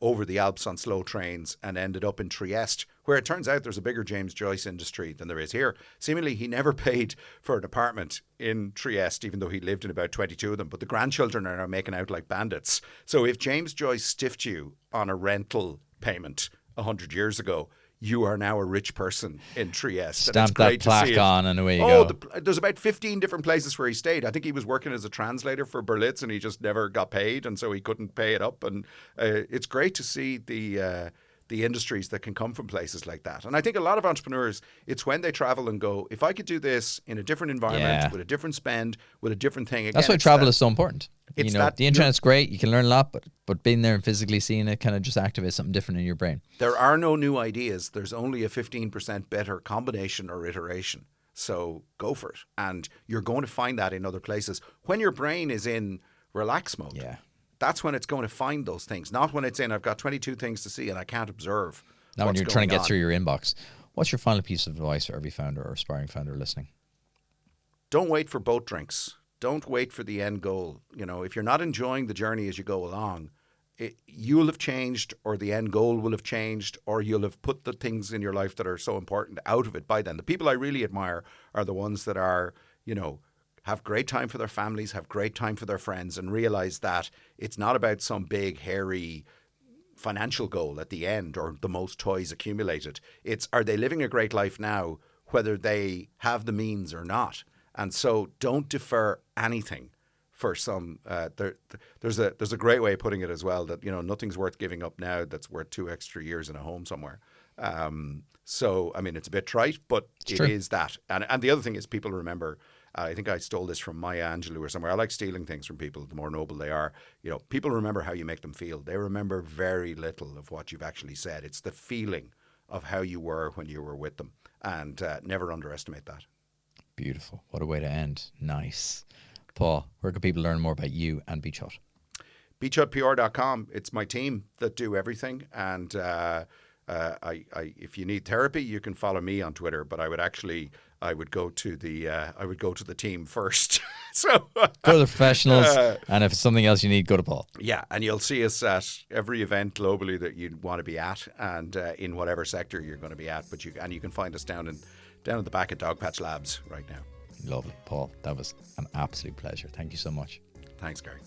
over the Alps on slow trains and ended up in Trieste, where it turns out there's a bigger James Joyce industry than there is here. Seemingly, he never paid for an apartment in Trieste, even though he lived in about 22 of them. But the grandchildren are now making out like bandits. So if James Joyce stiffed you on a rental payment 100 years ago, you are now a rich person in Trieste. Stamp that plaque on and away you go. There's about 15 different places where he stayed. I think he was working as a translator for Berlitz and he just never got paid, and so he couldn't pay it up. And it's great to see the industries that can come from places like that. And I think a lot of entrepreneurs, it's when they travel and go, if I could do this in a different environment, with a different spend, with a different thing. Again, that's why travel is so important. The internet's great. great. You can learn a lot, but being there and physically seeing it kind of just activates something different in your brain. There are no new ideas. There's only a 15% better combination or iteration. So go for it. And you're going to find that in other places. When your brain is in relax mode, that's when it's going to find those things. Not when it's in, I've got 22 things to see and I can't observe. Now when you're trying to get through your inbox. What's your final piece of advice for every founder or aspiring founder listening? Don't wait for boat drinks. Don't wait for the end goal. If you're not enjoying the journey as you go along, you'll have changed, or the end goal will have changed, or you'll have put the things in your life that are so important out of it by then. The people I really admire are the ones that are, have great time for their families, have great time for their friends, and realize that it's not about some big, hairy financial goal at the end or the most toys accumulated. It's, are they living a great life now, whether they have the means or not? And so don't defer anything for some. There's a great way of putting it as well, that nothing's worth giving up now that's worth 2 extra years in a home somewhere. So I mean, it's a bit trite, but it is that. And the other thing is, people remember. I think I stole this from Maya Angelou or somewhere. I like stealing things from people. The more noble they are, people remember how you make them feel. They remember very little of what you've actually said. It's the feeling of how you were when you were with them, and never underestimate that. Beautiful. What a way to end. Nice. Paul, where can people learn more about you and BeachHut? BeachHutPR.com. It's my team that do everything. And if you need therapy, you can follow me on Twitter. But I would go to the team first So Go to the professionals, and if it's something else you need, go to Paul. yeah, and you'll see us at every event globally that you want to be at, and in whatever sector you're going to be at. But you can find us down in the back at Dogpatch Labs right now. Lovely, Paul. That was an absolute pleasure. Thank you so much. Thanks, Gary.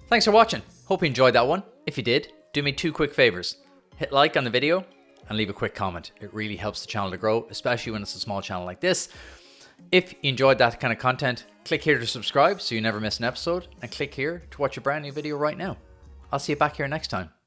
Thanks for watching. Hope you enjoyed that one. If you did, do me 2 quick favors. Hit like on the video and leave a quick comment. It really helps the channel to grow, especially when it's a small channel like this. If you enjoyed that kind of content, click here to subscribe so you never miss an episode, and click here to watch a brand new video right now. I'll see you back here next time.